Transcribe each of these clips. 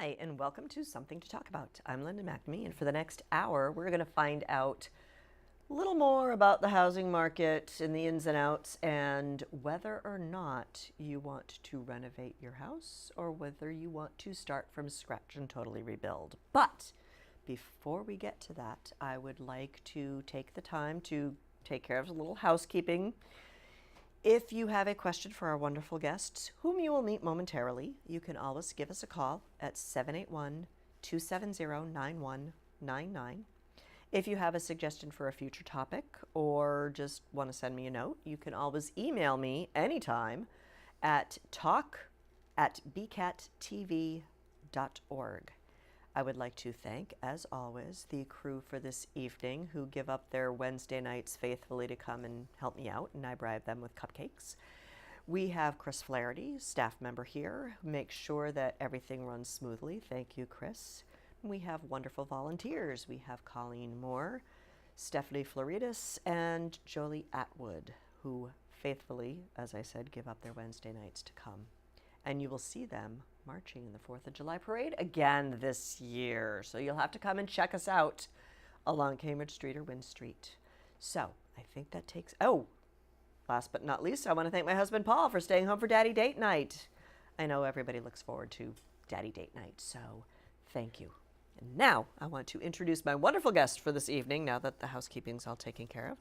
Hi, and welcome to Something to Talk About. I'm Linda McNamee, and for the next hour, we're going to find out a little more about the housing market and the ins and outs, and whether or not you want to renovate your house or whether you want to start from scratch and totally rebuild. But before we get to that, I would like to take the time to take care of a little housekeeping. If you have a question for our wonderful guests, whom you will meet momentarily, you can always give us a call at 781-270-9199. If you have a suggestion for a future topic or just want to send me a note, you can always email me anytime at talk@bcattv.org. I would like to thank, as always, the crew for this evening who give up their Wednesday nights faithfully to come and help me out, and I bribe them with cupcakes. We have Chris Flaherty, staff member here, who makes sure that everything runs smoothly. Thank you, Chris. We have wonderful volunteers. We have Colleen Moore, Stephanie Floridis, and Jolie Atwood, who faithfully, as I said, give up their Wednesday nights to come. And you will see them marching in the 4th of July parade again this year. So you'll have to come and check us out along Cambridge Street or Wynn Street. So I think that takes, last but not least, I want to thank my husband Paul for staying home for Daddy Date Night. I know everybody looks forward to Daddy Date Night, so thank you. And now I want to introduce my wonderful guest for this evening, now that the housekeeping's all taken care of.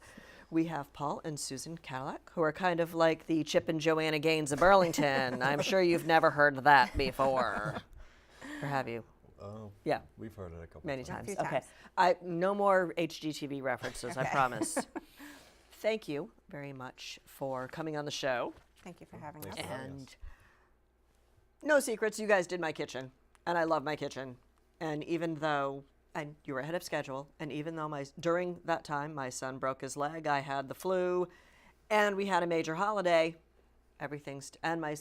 We have Paul and Susan Kadilak, who are kind of like the Chip and Joanna Gaines of Burlington. I'm sure you've never heard that before. Or have you? Yeah. We've heard it a couple Many times. times. times. Okay. No more HGTV references, I promise. Thank you very much for coming on the show. Thank you for having us. Thanks for having us. And no secrets, you guys did my kitchen, and I love my kitchen. And even though you were ahead of schedule, and even though during that time my son broke his leg, I had the flu, and we had a major holiday, and my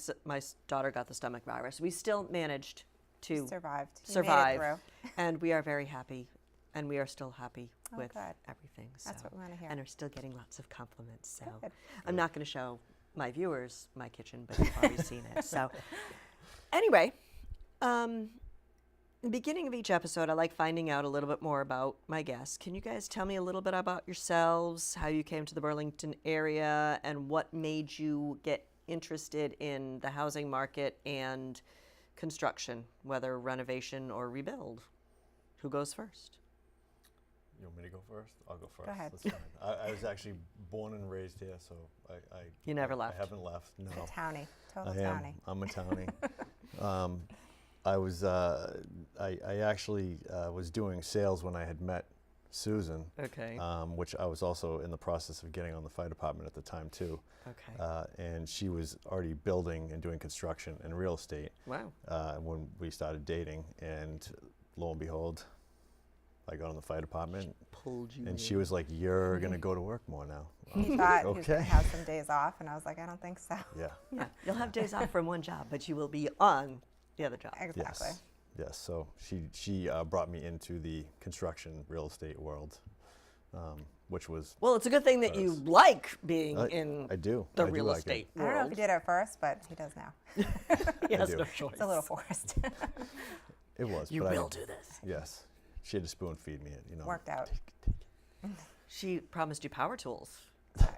daughter got the stomach virus. We still managed to Survived. You survive, made it through. and we are very happy, and we are still happy with good. everything. That's what we want to hear. And are still getting lots of compliments. So Good. I'm not going to show my viewers my kitchen, but you've already seen it. So anyway. In the beginning of each episode, I like finding out a little bit more about my guests. Can you guys tell me a little bit about yourselves, how you came to the Burlington area, and what made you get interested in the housing market and construction, whether renovation or rebuild? Who goes first? You want me to go first? I'll go first. Go ahead. That's fine. I was actually born and raised here, so You never left. I haven't left. No. A townie. Total I am. townie. I'm a townie. I was. I actually was doing sales when I had met Susan. Okay. Which I was also in the process of getting on the fire department at the time too. Okay. And she was already building and doing construction and real estate. Wow. When we started dating, and lo and behold, I got on the fire department. Pulled you And in. she was like, "You're gonna go to work more now." He thought he was going Okay. to have some days off, and I was like, I don't think so. Yeah. Yeah, you'll have days off from one job, but you will be on the other job. Exactly. Yes. Yes. So she brought me into the construction real estate world, which was. Well, it's a good thing that you like being in I do. the I do real like estate I don't know if world. he did at first, but he does now. He has do. no choice. It's a little forced. It was. You but will do this. Yes. She had to spoon feed me it. You know. Worked out. Take it. She promised you power tools.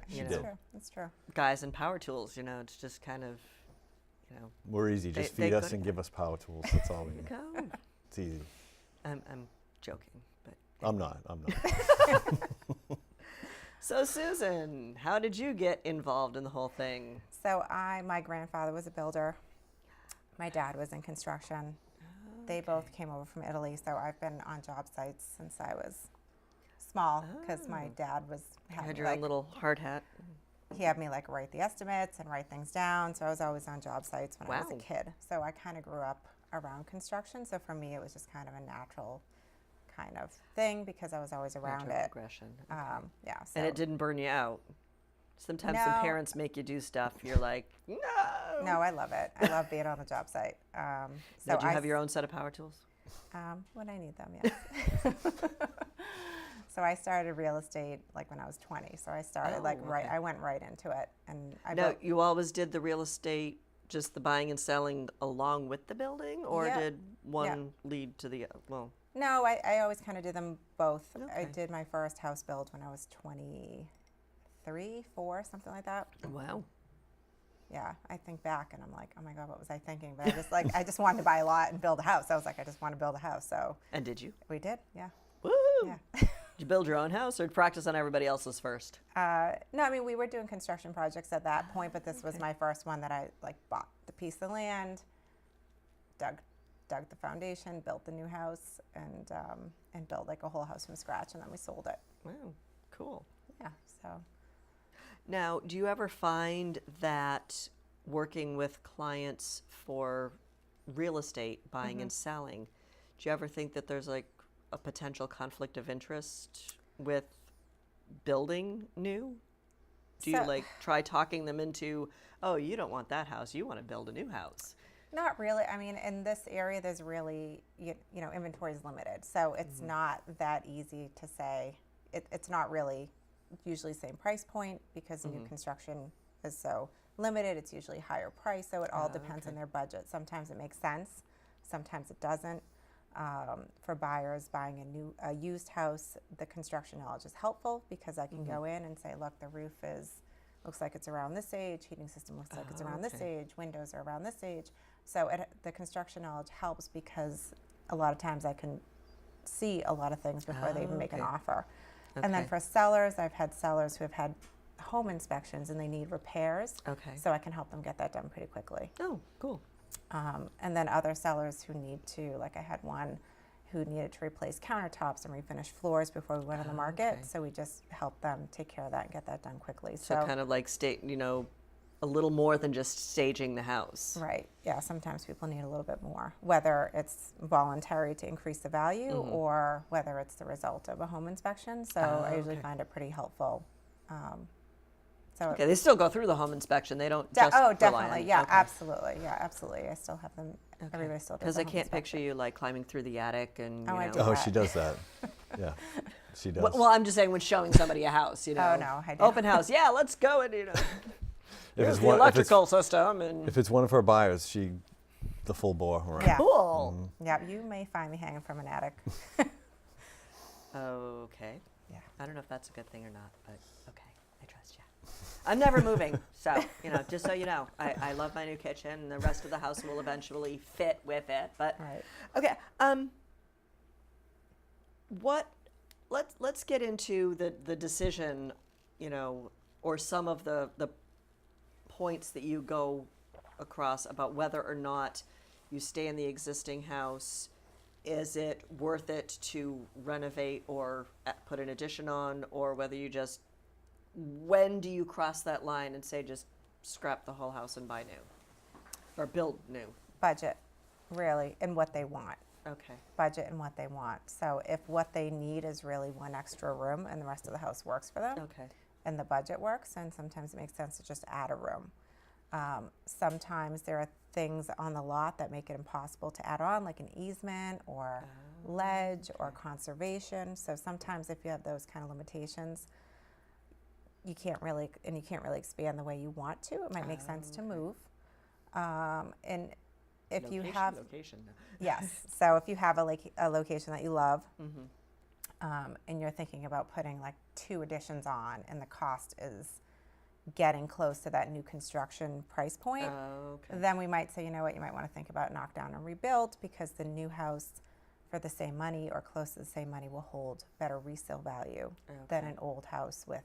She You That's know, did. true. That's true. guys and power tools, it's just kind of, We're easy. Just they feed go us and together. give us power tools. That's all we need. go. It's easy. I'm joking, but. I'm not. So Susan, how did you get involved in the whole thing? So my grandfather was a builder. My dad was in construction. They both came over from Italy, so I've been on job sites since I was small, because my dad You had had me, your own little hard hat. he had me like write the estimates and write things down. So I was always on job sites when I was Wow. a kid. So I kind of grew up around construction. So for me, it was just kind of a natural kind of thing because I was always around Natural it. progression. Yeah. So And it didn't burn you out. Sometimes some No. parents make you do stuff. You're like, no. No, I love it. I love being on the job site. Now, do you have your own set of power tools? When I need them, yes. So I started real estate like when I was 20. So I started Oh, okay. I went right into it, and I No, built, you always did the real estate just the buying and selling along with the building, or Yeah. did one lead to the well? No, I always kind of did them both. I Okay. did my first house build when I was 23, 4, something like that. Wow. Yeah, I think back and I'm like, oh my God, what was I thinking? But I just wanted to buy a lot and build a house. I was like, I just want to build a house. So And did you? we did, yeah. Woo! Yeah. Did you build your own house or practice on everybody else's first? No, I mean, we were doing construction projects at that point, but this was my first one that I like bought the piece of land, dug the foundation, built the new house, and built like a whole house from scratch, and then we sold it. Wow, cool. Yeah, so Now, do you ever find that working with clients for real estate buying and selling, do you ever think that there's like a potential conflict of interest with building new? Do you So- like try talking them into, oh, you don't want that house, you want to build a new house? not really. I mean, in this area, there's really, you know, inventory is limited. So it's not that easy to say. It's not really usually same price point because new construction is so limited. It's usually higher price. So it all depends on their budget. Sometimes it makes sense. Sometimes it doesn't. For buyers buying a used house, the construction knowledge is helpful because I can go in and say, look, the roof looks like it's around this age, heating system looks like it's around this age, windows are around this age. So the construction knowledge helps because a lot of times I can see a lot of things before they even make an offer. And then Okay. for sellers, I've had sellers who have had home inspections and they need repairs. Okay. So I can help them get that done pretty quickly. Oh, cool. And then other sellers who need to, like I had one who needed to replace countertops and refinish floors before we went on the market. okay. So we just helped them take care of that and get that done quickly. So kind of like a little more than just staging the house. Right, yeah, sometimes people need a little bit more, whether it's voluntary to increase the value or whether it's the result of a home inspection. So I usually okay. find it pretty helpful. Okay, they still go through the home inspection. They don't just Oh, rely definitely, on, yeah, okay. absolutely, yeah, absolutely. I still have them, everybody still does Because the I home can't picture inspection. you like climbing through the attic and Oh, I you do know. Oh, that. she does that. Yeah, she does. Well, I'm just saying when showing somebody a house, you know. Oh, no, I do. Open house, yeah, let's go and if here's it's the one, electrical system and if it's one of her buyers, the full bore. Right? Yeah. cool. Yeah, you may find me hanging from an attic. Okay. Yeah. I don't know if that's a good thing or not, but okay, I trust you. I'm never moving, so just so you know, I love my new kitchen, and the rest of the house will eventually fit with it. But Right. okay, let's get into the decision, or some of the points that you go across about whether or not you stay in the existing house. Is it worth it to renovate or put an addition on, or whether you just, when do you cross that line and say just scrap the whole house and buy new or build new? Budget, really, and what they want. Okay. Budget and what they want. So if what they need is really one extra room and the rest of the house works for them, Okay. and the budget works, and sometimes it makes sense to just add a room. Sometimes there are things on the lot that make it impossible to add on, like an easement or ledge or conservation. So sometimes if you have those kind of limitations, you can't really expand the way you want to. It might make sense to move. And if you have location. yes. So if you have a location that you love, and you're thinking about putting like 2 additions on, and the cost is getting close to that new construction price point, Okay. then we might say, you know what, you might want to think about knock down and rebuild, because the new house for the same money or close to the same money will hold better resale value than an old house with,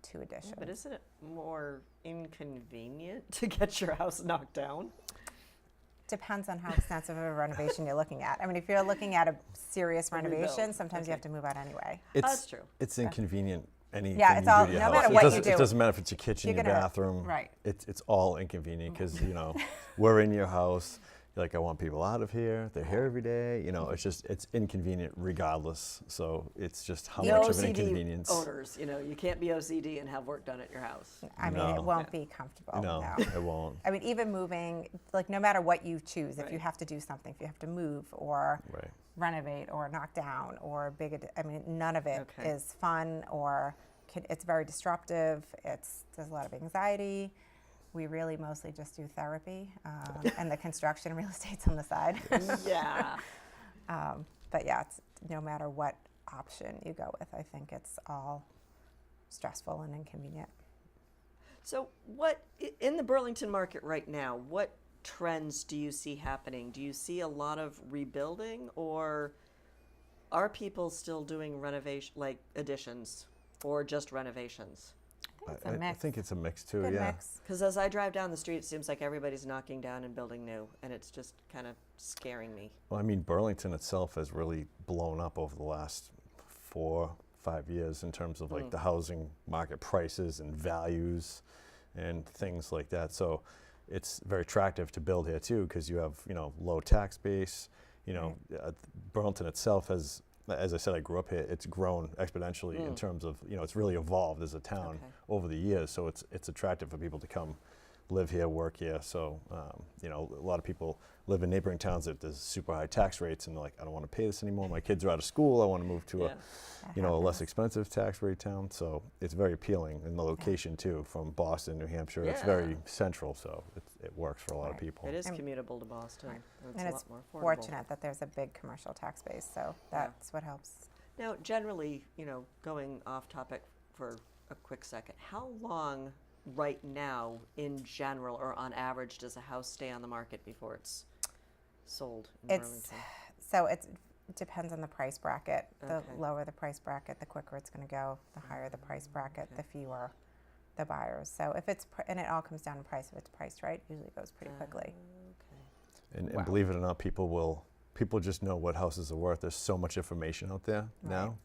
2 additions. But isn't it more inconvenient to get your house knocked down? Depends on how extensive of a renovation you're looking at. I mean, if you're looking at a serious renovation, rebuild. sometimes you have to move out anyway. That's true. It's inconvenient. Anything Yeah, it's you all- do to your no house. matter It what you doesn't- do. It doesn't matter if it's your kitchen, You're your gonna- bathroom. right. It's all inconvenient because we're in your house. You're like, I want people out of here. They're here every day. It's inconvenient regardless. So it's just how No much of an OCD inconvenience. owners, you can't be OCD and have work done at your house. I mean, No. it won't be comfortable. No, it won't. I mean, even moving, like no matter what you choose, if you Right. have to do something, if you have to move or Right. renovate or knock down or none of it Okay. is fun, or it's very disruptive. There's a lot of anxiety. we really mostly just do therapy, and the construction real estate's on the side. Yeah. But yeah, it's, no matter what option you go with, I think it's all stressful and inconvenient. So in the Burlington market right now, what trends do you see happening? Do you see a lot of rebuilding, or are people still doing renovation, like additions, or just renovations? It's a I mix. think it's a mix too, Good yeah. mix. Because as I drive down the street, it seems like everybody's knocking down and building new, and it's just kind of scaring me. Well, I mean, Burlington itself has really blown up over the last 4-5 years in terms of like the housing market prices and values and things like that. So it's very attractive to build here too, because you have, you know, low tax base. You know, Burlington itself has, as I said, I grew up here. It's grown exponentially in terms of, you know, it's really evolved as a town over the years. So it's attractive for people to come live here, work here. So, you know, a lot of people live in neighboring towns that there's super high tax rates, and they're like, I don't want to pay this anymore. My kids are out of school. I want to move to a, you know, a less expensive tax rate town. So it's very appealing, and the location too, from Boston, New Hampshire. It's very central, so it works for a lot of people. It is commutable to Boston. It's And a it's lot more affordable. fortunate that there's a big commercial tax base, so that's what helps. Now, generally, you know, going off topic for a quick second, how long right now, in general, or on average, does a house stay on the market before it's sold in Burlington? So it depends on the price bracket. The Okay. lower the price bracket, the quicker it's going to go. The higher the price bracket, the fewer the buyers. So if it's, and it all comes down to price. If it's priced right, usually goes pretty quickly. Okay. And believe it or not, people just know what houses are worth. There's so much information out there now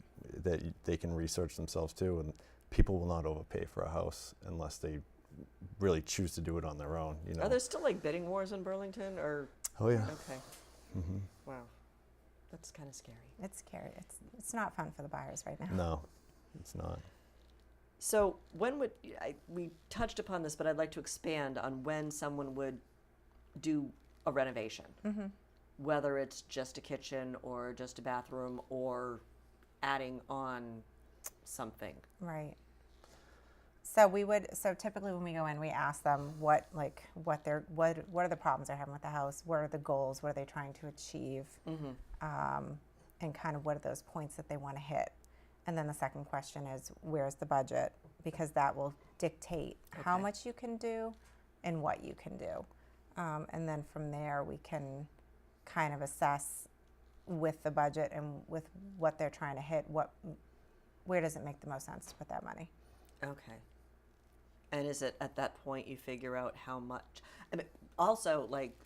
that they can research themselves too, and people will not overpay for a house unless they really choose to do it on their own. You know. Are there still like bidding wars in Burlington, or? Oh yeah. Okay. Wow, that's kind of scary. It's scary. It's not fun for the buyers right now. No, it's not. So when would we touched upon this, but I'd like to expand on when someone would do a renovation, whether it's just a kitchen or just a bathroom or adding on something. Right. So typically when we go in, we ask them what are the problems they're having with the house, what are the goals, what are they trying to achieve, and kind of what are those points that they want to hit. And then the second question is, where's the budget? Because that will dictate how much you can do and what you can do. And then from there, we can kind of assess with the budget and with what they're trying to hit, where does it make the most sense to put that money? Okay. And is it at that point you figure out how much? I mean, also, like,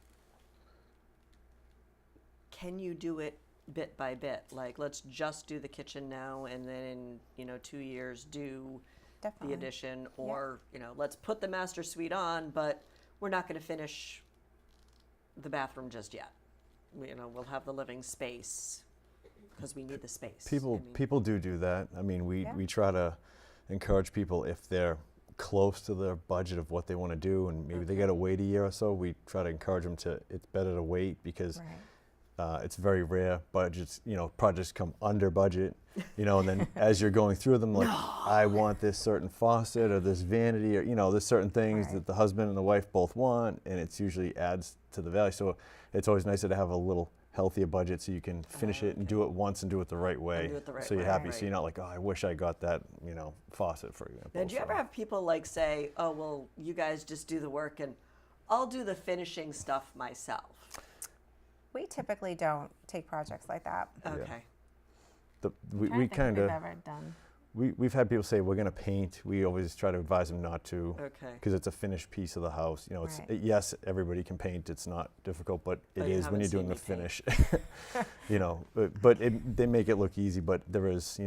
can you do it bit by bit? Like, let's just do the kitchen now, and then in 2 years do Definitely. the addition, or let's put the master suite on, but we're not going to finish the bathroom just yet. We'll have the living space because we need the space. People do that. I mean, we try to encourage people, if they're close to their budget of what they want to do, and maybe they got to wait a year or so, we try to encourage them to, it's better to wait, because it's very rare projects come under budget, and then as you're going through them, like, I want this certain faucet or this vanity, or there's certain things that the husband and the wife both want, and it's usually adds to the value. So it's always nicer to have a little healthier budget, so you can finish it and do it once and do it the right way. So you're happy. So you're not like, oh, I wish I got that, faucet, for example. Now, do you ever have people like say, oh, well, you guys just do the work and I'll do the finishing stuff myself? We typically don't take projects like that. Okay. We kind of, ever done. we've had people say, we're going to paint. We always try to advise them not to, Okay. because it's a finished piece of the house. It's Right. yes, everybody can paint. It's not difficult, but it you is when haven't you're doing seen the me finish. But they make it look easy. But there is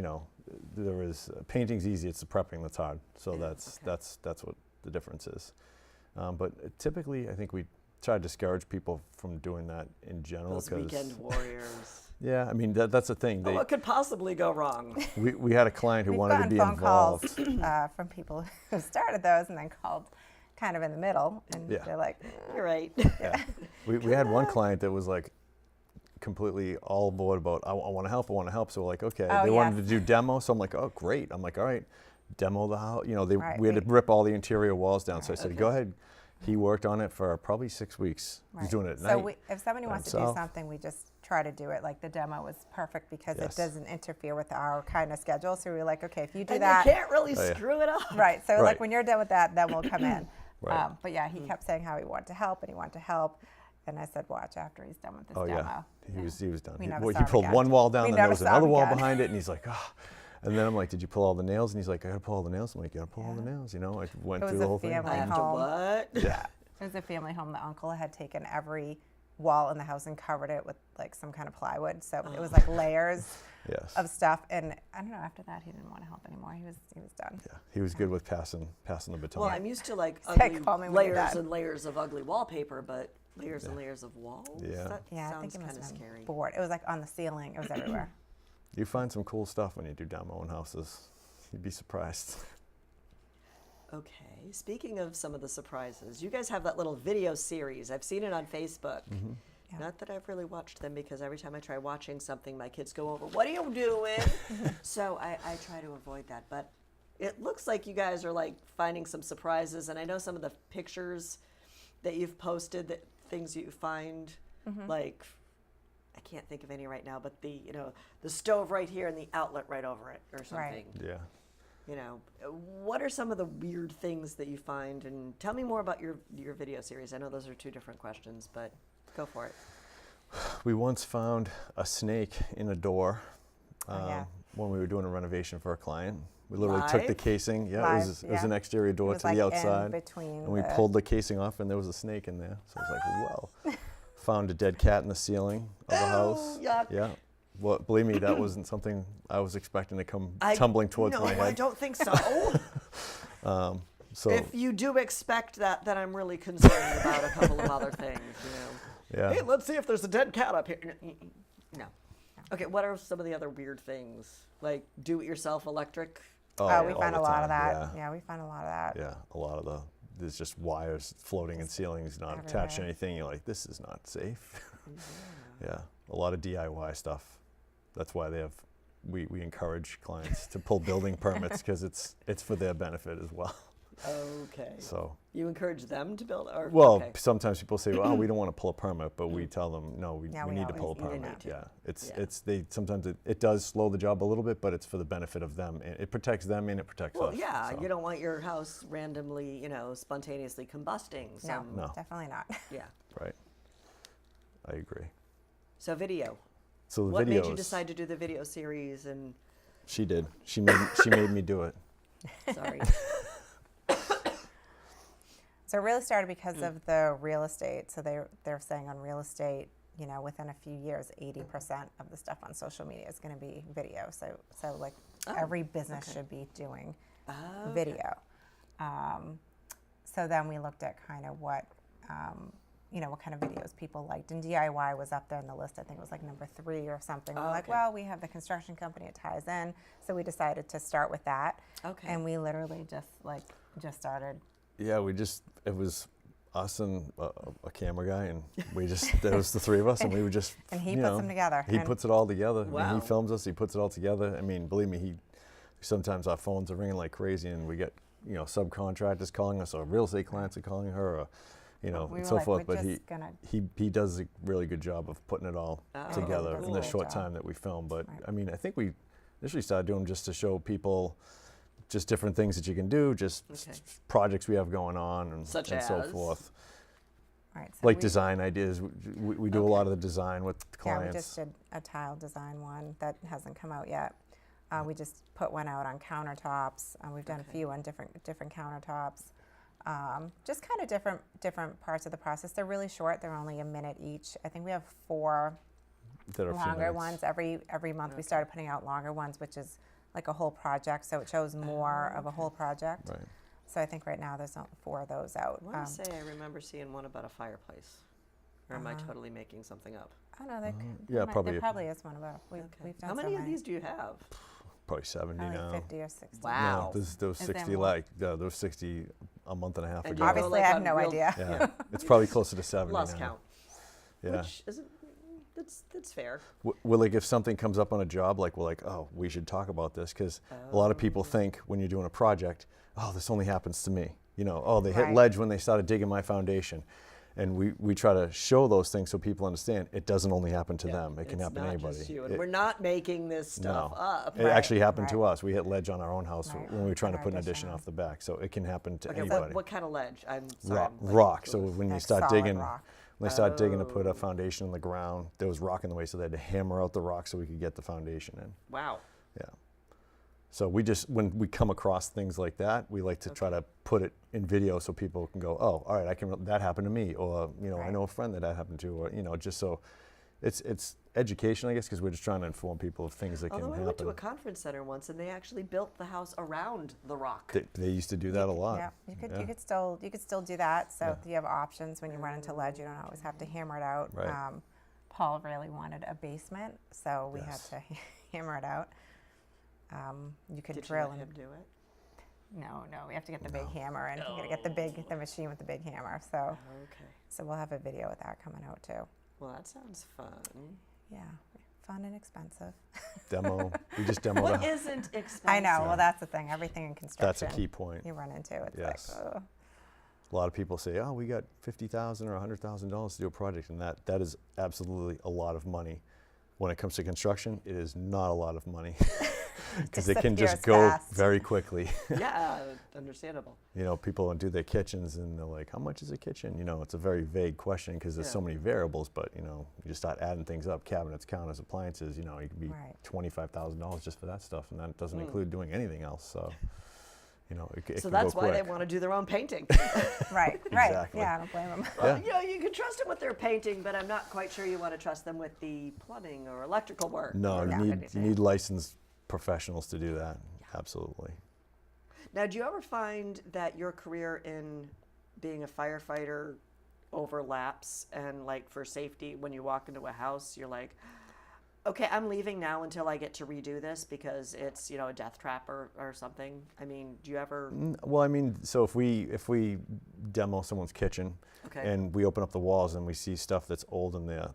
painting's easy. It's the prepping that's hard. So Yeah, that's what the difference is. But typically, I think we try to discourage people from doing that in general. Those weekend warriors. Yeah, I mean that's the thing. What could possibly go wrong? We had a client who We've wanted to gotten be phone involved. calls from people who started those and then called kind of in the middle, and Yeah. they're like, You're right. Yeah. We had one client that was like completely all aboard about, I want to help. So we're like, okay. Oh, They wanted yes. to do demo, so I'm like, oh, great. I'm like, all right, demo the house. Right, We had to rip all the interior walls down. So I said, Okay. go ahead, He worked on it for probably 6 weeks. He's Right. doing it at So night. if somebody wants to do himself. something, we just try to do it. Like the demo was perfect because Yes. it doesn't interfere with our kind of schedule. So we were like, okay, if you do And that, you can't really Oh, yeah. screw it up. right. So Right. like when you're done with that, then we'll come in. Right. But yeah, he kept saying how he wanted to help and he wanted to help. And I said, watch after he's done with this Oh demo. yeah, he was done. We He, never well, saw he him pulled again. one wall down, We and there never was saw another him wall again. behind it, and he's like, ah. And then I'm like, did you pull all the nails? And he's like, I gotta pull all the nails. I'm like, you gotta pull all the nails. You know, I went It was through the a whole thing. family I have to home. what? Yeah. It was a family home. The uncle had taken every wall in the house and covered it with like some kind of plywood. So it was like layers Yes. of stuff. And I don't know, after that, he didn't want to help anymore. He was done. Yeah. He was good with passing the baton. Well, I'm used to like He's like, ugly "Call me when you're layers done." and layers of ugly wallpaper, but layers and layers of walls? Yeah. That Yeah, I think sounds he must kind of have been scary. bored. It was like on the ceiling. It was everywhere. You find some cool stuff when you do demoing houses. You'd be surprised. Okay, speaking of some of the surprises, you guys have that little video series. I've seen it on Facebook. Yeah. Not that I've really watched them because every time I try watching something, my kids go over, "What are you doing?" So I try to avoid that. But it looks like you guys are like finding some surprises. And I know some of the pictures that you've posted, that things you find, like, I can't think of any right now, but the stove right here and the outlet right over it or something. Yeah. What are some of the weird things that you find? And tell me more about your video series. I know those are two different questions, but go for it. We once found a snake in a door yeah. when we were doing a renovation for a client. We literally took the Live? casing. Yeah, Live, it was yeah. an exterior door was to like the in outside. between And we the- pulled the casing off, and there was a snake in there. So I was like, well. Found a dead cat in the ceiling of the house. Yuck. Yeah. Well, believe me, that wasn't something I was expecting to come I- tumbling towards no, my head. I don't think so. So If you do expect that, then I'm really concerned about a couple of other things. yeah. Hey, let's see if there's a dead cat up here. No. Okay, what are some of the other weird things? Like do-it-yourself electric? we all found the a lot time, of that. Yeah. Yeah, we found a lot of that. Yeah, a lot of there's just wires floating in ceilings, not attached to everywhere. anything. You're like, this is not safe. Yeah, a lot of DIY stuff. That's why we encourage clients to pull building permits because it's for their benefit as well. Okay. So, You encourage them to build? Or, well, okay. sometimes people say, well, we don't want to pull a permit, but we tell them, no, Yeah, we we need to pull a always- you permit. need to. Yeah, sometimes it does slow the job a little bit, but it's for the benefit of them. It protects them and it protects Well, us. yeah, so. you don't want your house randomly, spontaneously combusting. No, Some, No. definitely not. Yeah. Right. I agree. So video. So the What videos. made you decide to do the video series? And She did. She made me do it. sorry. So it really started because of the real estate. So they're saying on real estate, within a few years, 80% of the stuff on social media is going to be video. So like every business should be doing video. So then we looked at kind of what kind of videos people liked. And DIY was up there on the list. I think it was like number 3 or something. We're like, Okay. well, we have the construction company, it ties in. So we decided to start with that. Okay. And we literally just started. Yeah, it was us and a camera guy, and there was the three of us, and we would just, And he puts them together. He And- puts it all together. I mean, Wow. he films us, he puts it all together. I mean, believe me, sometimes our phones are ringing like crazy, and we get, subcontractors calling us, or real estate clients are calling her, or, We and were so like, forth. we're But just gonna- he does a really good job of putting it all Oh, together does in a the great short job. time that we film. But Right. I mean, I think we initially started doing them just to show people just different things that you can do, just Okay. projects we have going on, and Such and so as? forth. Right, so Like we- design ideas. We do a lot of the design with Yeah, clients. we just did a tile design one that hasn't come out yet. We just put one out on countertops. We've done a Okay. few on different countertops. Just kind of different parts of the process. They're really short. They're only a minute each. I think we have 4 that are a few longer minutes. ones. Every month we started putting out longer ones, which is like a whole project. So it shows more of a whole project. Right. So I think right now there's 4 of those out. I want to say I remember seeing one about a fireplace. Or am I totally making something up? I don't know. yeah, probably. There probably is one about. We've done How so many of these do you have? Probably 70 Probably now. 50 or 60. Wow. No, those Is there 60 more? those 60 a month and a half And ago. you go, Obviously, like, I have on no real- idea. Yeah, it's probably closer to 70 Lost now. count. Yeah. Which isn't, that's fair. Well, like if something comes up on a job, like we're like, oh, we should talk about this, because a lot of people think when you're doing a project, oh, this only happens to me. You know, oh, they hit Right. ledge when they started digging my foundation. And we try to show those things so people understand it doesn't only happen to them. It can happen to anybody. Just you. And It- we're not making this stuff no. up. It Right, actually happened to right. us. We hit ledge on our own house Right. when we were trying to Our put an addition addition. off the back. So it can happen to Okay, anybody. what kind of ledge? I'm sorry. Rock. I'm like, Rock. So ugh. when you Like start solid digging, rock. when they start digging to put Oh. a foundation in the ground, there was rock in the way, so they had to hammer out the rock so we could get the foundation in. Wow. Yeah. So we just, when we come across things like that, we like to try to put it in video so people can go, oh, all right, that happened to me, or you know, I Right. know a friend that happened to, or you know, just so it's education, I guess, because we're just trying to inform people of things that Although can I went to a happen. conference center once and they actually built the house around the rock. They used to do that a lot. Yeah, you could Yeah. you could still do that. So Yeah. you have options when you run into ledge. You don't always have to hammer it out. Right. Paul really wanted a basement, so we Yes. had to hammer it out. You could Did you drill let and him do it? no, we have to get the big hammer, and you gotta get the machine with the big hammer. So Okay. so we'll have a video with that coming out too. Well, that sounds fun. Yeah, fun and expensive. Demo. We just demoed. What a- isn't expensive? I know. Well, that's the thing. Everything in construction. That's a key point. You run into. It's Yes. like, oh. A lot of people say, "Oh, we got $50,000 or $100,000 to do a project," and that is absolutely a lot of money. When it comes to construction, it is not a lot of money because it can just Disappears go fast. very quickly. Yeah, understandable. You know, people do their kitchens and they're like, "How much is a kitchen?" You know, it's a very vague question because there's so Yeah. many variables. But you know, you just start adding things up: cabinets, counters, appliances. You know, it could be Right. $25,000 just for that stuff, and that doesn't Mm. include doing anything else. So, you know, it So can that's go why quick. they want to do their own painting. Right. Exactly. Yeah, I don't blame them. Well, you know, you can trust them with their painting, but I'm not quite sure you want to trust them with the plumbing or electrical work. No, or you that need kind of you thing. need licensed professionals to do that. Absolutely. Now, do you ever find that your career in being a firefighter overlaps and, like, for safety, when you walk into a house, you're like, okay, I'm leaving now until I get to redo this because it's, you know, a death trap or something? I mean, do you ever? Well, I mean, so if we demo someone's kitchen Okay. and we open up the walls and we see stuff that's old in there,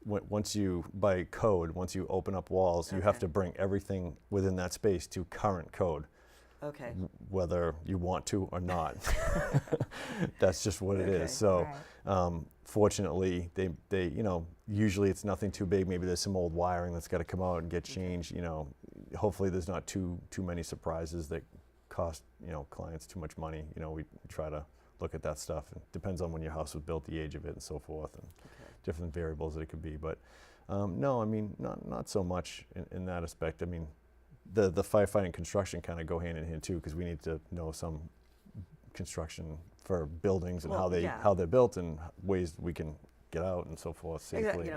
once you, by code, once you open up walls, you have Okay. to bring everything within that space to current code, Okay. whether you want to or not. That's just what it Okay. is. So, Right. fortunately, they you know, usually it's nothing too big. Maybe there's some old wiring that's got to come out and get changed. You know, hopefully there's not too many surprises that cost, you know, clients too much money. You know, we try to look at that stuff. It depends on when your house was built, the age of it, and so forth, and different variables that it could be. But no, I mean, not so much in that aspect. I mean, the firefighting and construction kind of go hand in hand too, because we need to know some construction for buildings and Well, yeah. how they're built and ways we can get out and so forth safely. Exactly. You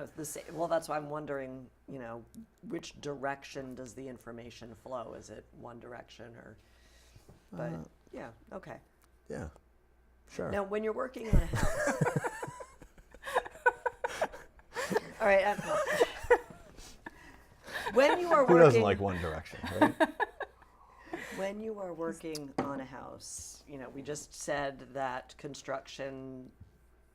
know, well, that's why I'm wondering, you know, which direction does the information flow? Is it one direction or? But yeah, okay. Yeah, sure. Now, when you're working on a house. All right. When you are Who working, doesn't like one direction, right? when you are working on a house, you know, we just said that construction,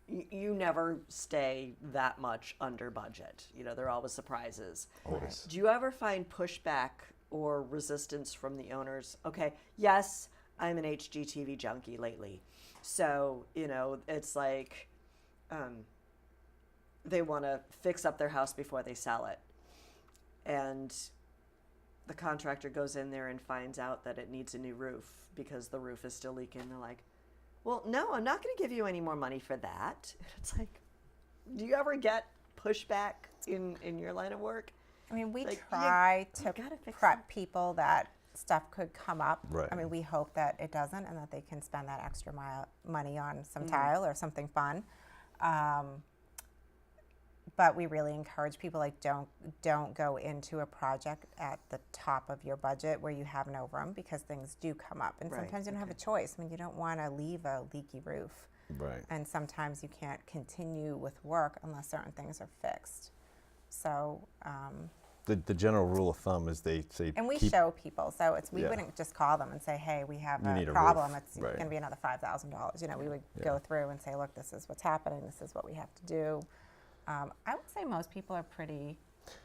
you never stay that much under budget. You know, there are always surprises. Always. Do you ever find pushback or resistance from the owners? Okay, yes, I'm an HGTV junkie lately. So, you know, it's like they want to fix up their house before they sell it. And the contractor goes in there and finds out that it needs a new roof because the roof is still leaking. They're like, well, no, I'm not going to give you any more money for that. It's like, do you ever get pushback in your line of work? I mean, we Like, try you to gotta fix prep that. people that stuff could come up. Right. I mean, we hope that it doesn't and that they can spend that extra money on some Mm. tile or something fun. But we really encourage people, like, don't go into a project at the top of your budget where you have no room, because things do come up. And Right, sometimes you don't have a okay. choice. I mean, you don't want to leave a leaky roof. Right. And sometimes you can't continue with work unless certain things are fixed. So, The general rule of thumb is they say and we keep, show people, so we Yeah. wouldn't just call them and say, hey, we have You a need a problem, roof. it's Right. going to be another $5,000. You know, we would Yeah. go through and say, look, this is what's happening, this is what we have to do. I would say most people are pretty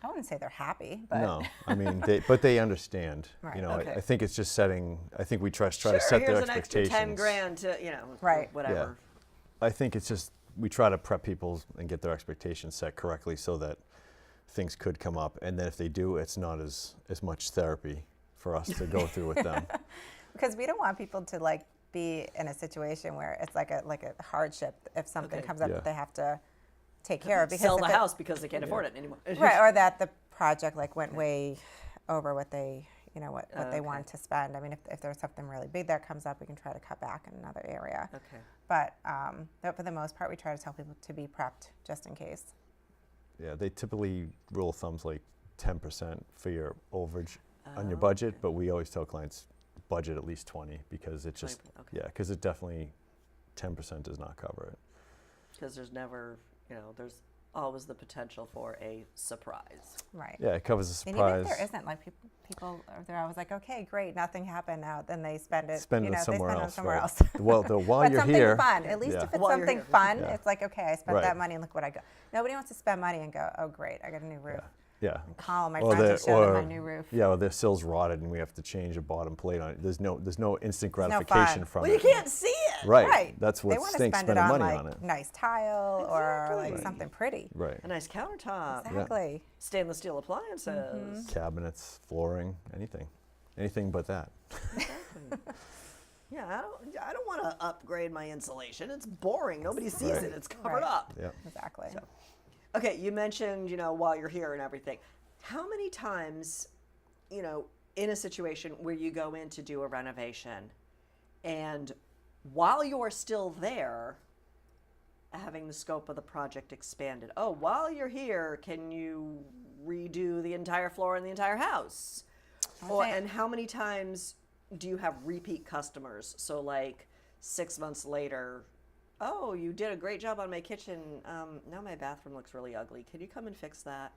I wouldn't say they're happy, but No, I mean, they understand. Right. You know, Okay. I think it's just setting. I think we try to Sure, set here's their an extra expectations. 10 grand to, Right. whatever. I think it's just we try to prep people and get their expectations set correctly so that things could come up, and then if they do, it's not as much therapy for us to go through with them. because we don't want people to like be in a situation where it's like a hardship if something Okay. comes up Yeah. that they have to take care of. Because Sell if the it- house because they can't afford it anymore. right, or that the project like went way over what they, what they Okay. wanted to spend. I mean, if there's something really big that comes up, we can try to cut back in another area. Okay. But for the most part, we try to tell people to be prepped just in case. Yeah, they typically rule of thumbs like 10% for your overage on your Oh, budget, okay. but we always tell clients budget at least 20 because it just 20%, okay. because it definitely 10% does not cover it. Because there's never, there's always the potential for a surprise. Right. Yeah, it covers the And even surprise. if there isn't, like people are there, I was like, okay, great, nothing happened now. Then they spend it, Spend it they somewhere spend it else. somewhere right. else. While But you're something here, fun. At least yeah. if it's While you're something here. fun, Yeah. it's like, okay, I spent Right. that money and look what I got. Nobody wants to spend money and go, oh, great, I got a new roof. yeah. And call my Or friends the- and show them or- my new roof. Yeah, well, their sill's rotted and we have to change a bottom plate on it. There's no instant no gratification fun. from Well, it. you can't see it. Right. Right. That's They what want to stinks, spend it spending on money like on it. nice tile or like Exactly. something pretty. Right. A nice countertop, Exactly. stainless steel appliances. Cabinets, flooring, anything but that. Exactly. Yeah, I don't want to upgrade my insulation. It's boring. Nobody sees Right. it. It's covered Right. up. Yeah. Exactly. Okay, you mentioned, while you're here and everything. How many times, in a situation where you go in to do a renovation and while you're still there, having the scope of the project expanded? Oh, while you're here, can you redo the entire floor in the entire house? And how many times do you have repeat customers? So like 6 months later, oh, you did a great job on my kitchen. Now my bathroom looks really ugly. Can you come and fix that?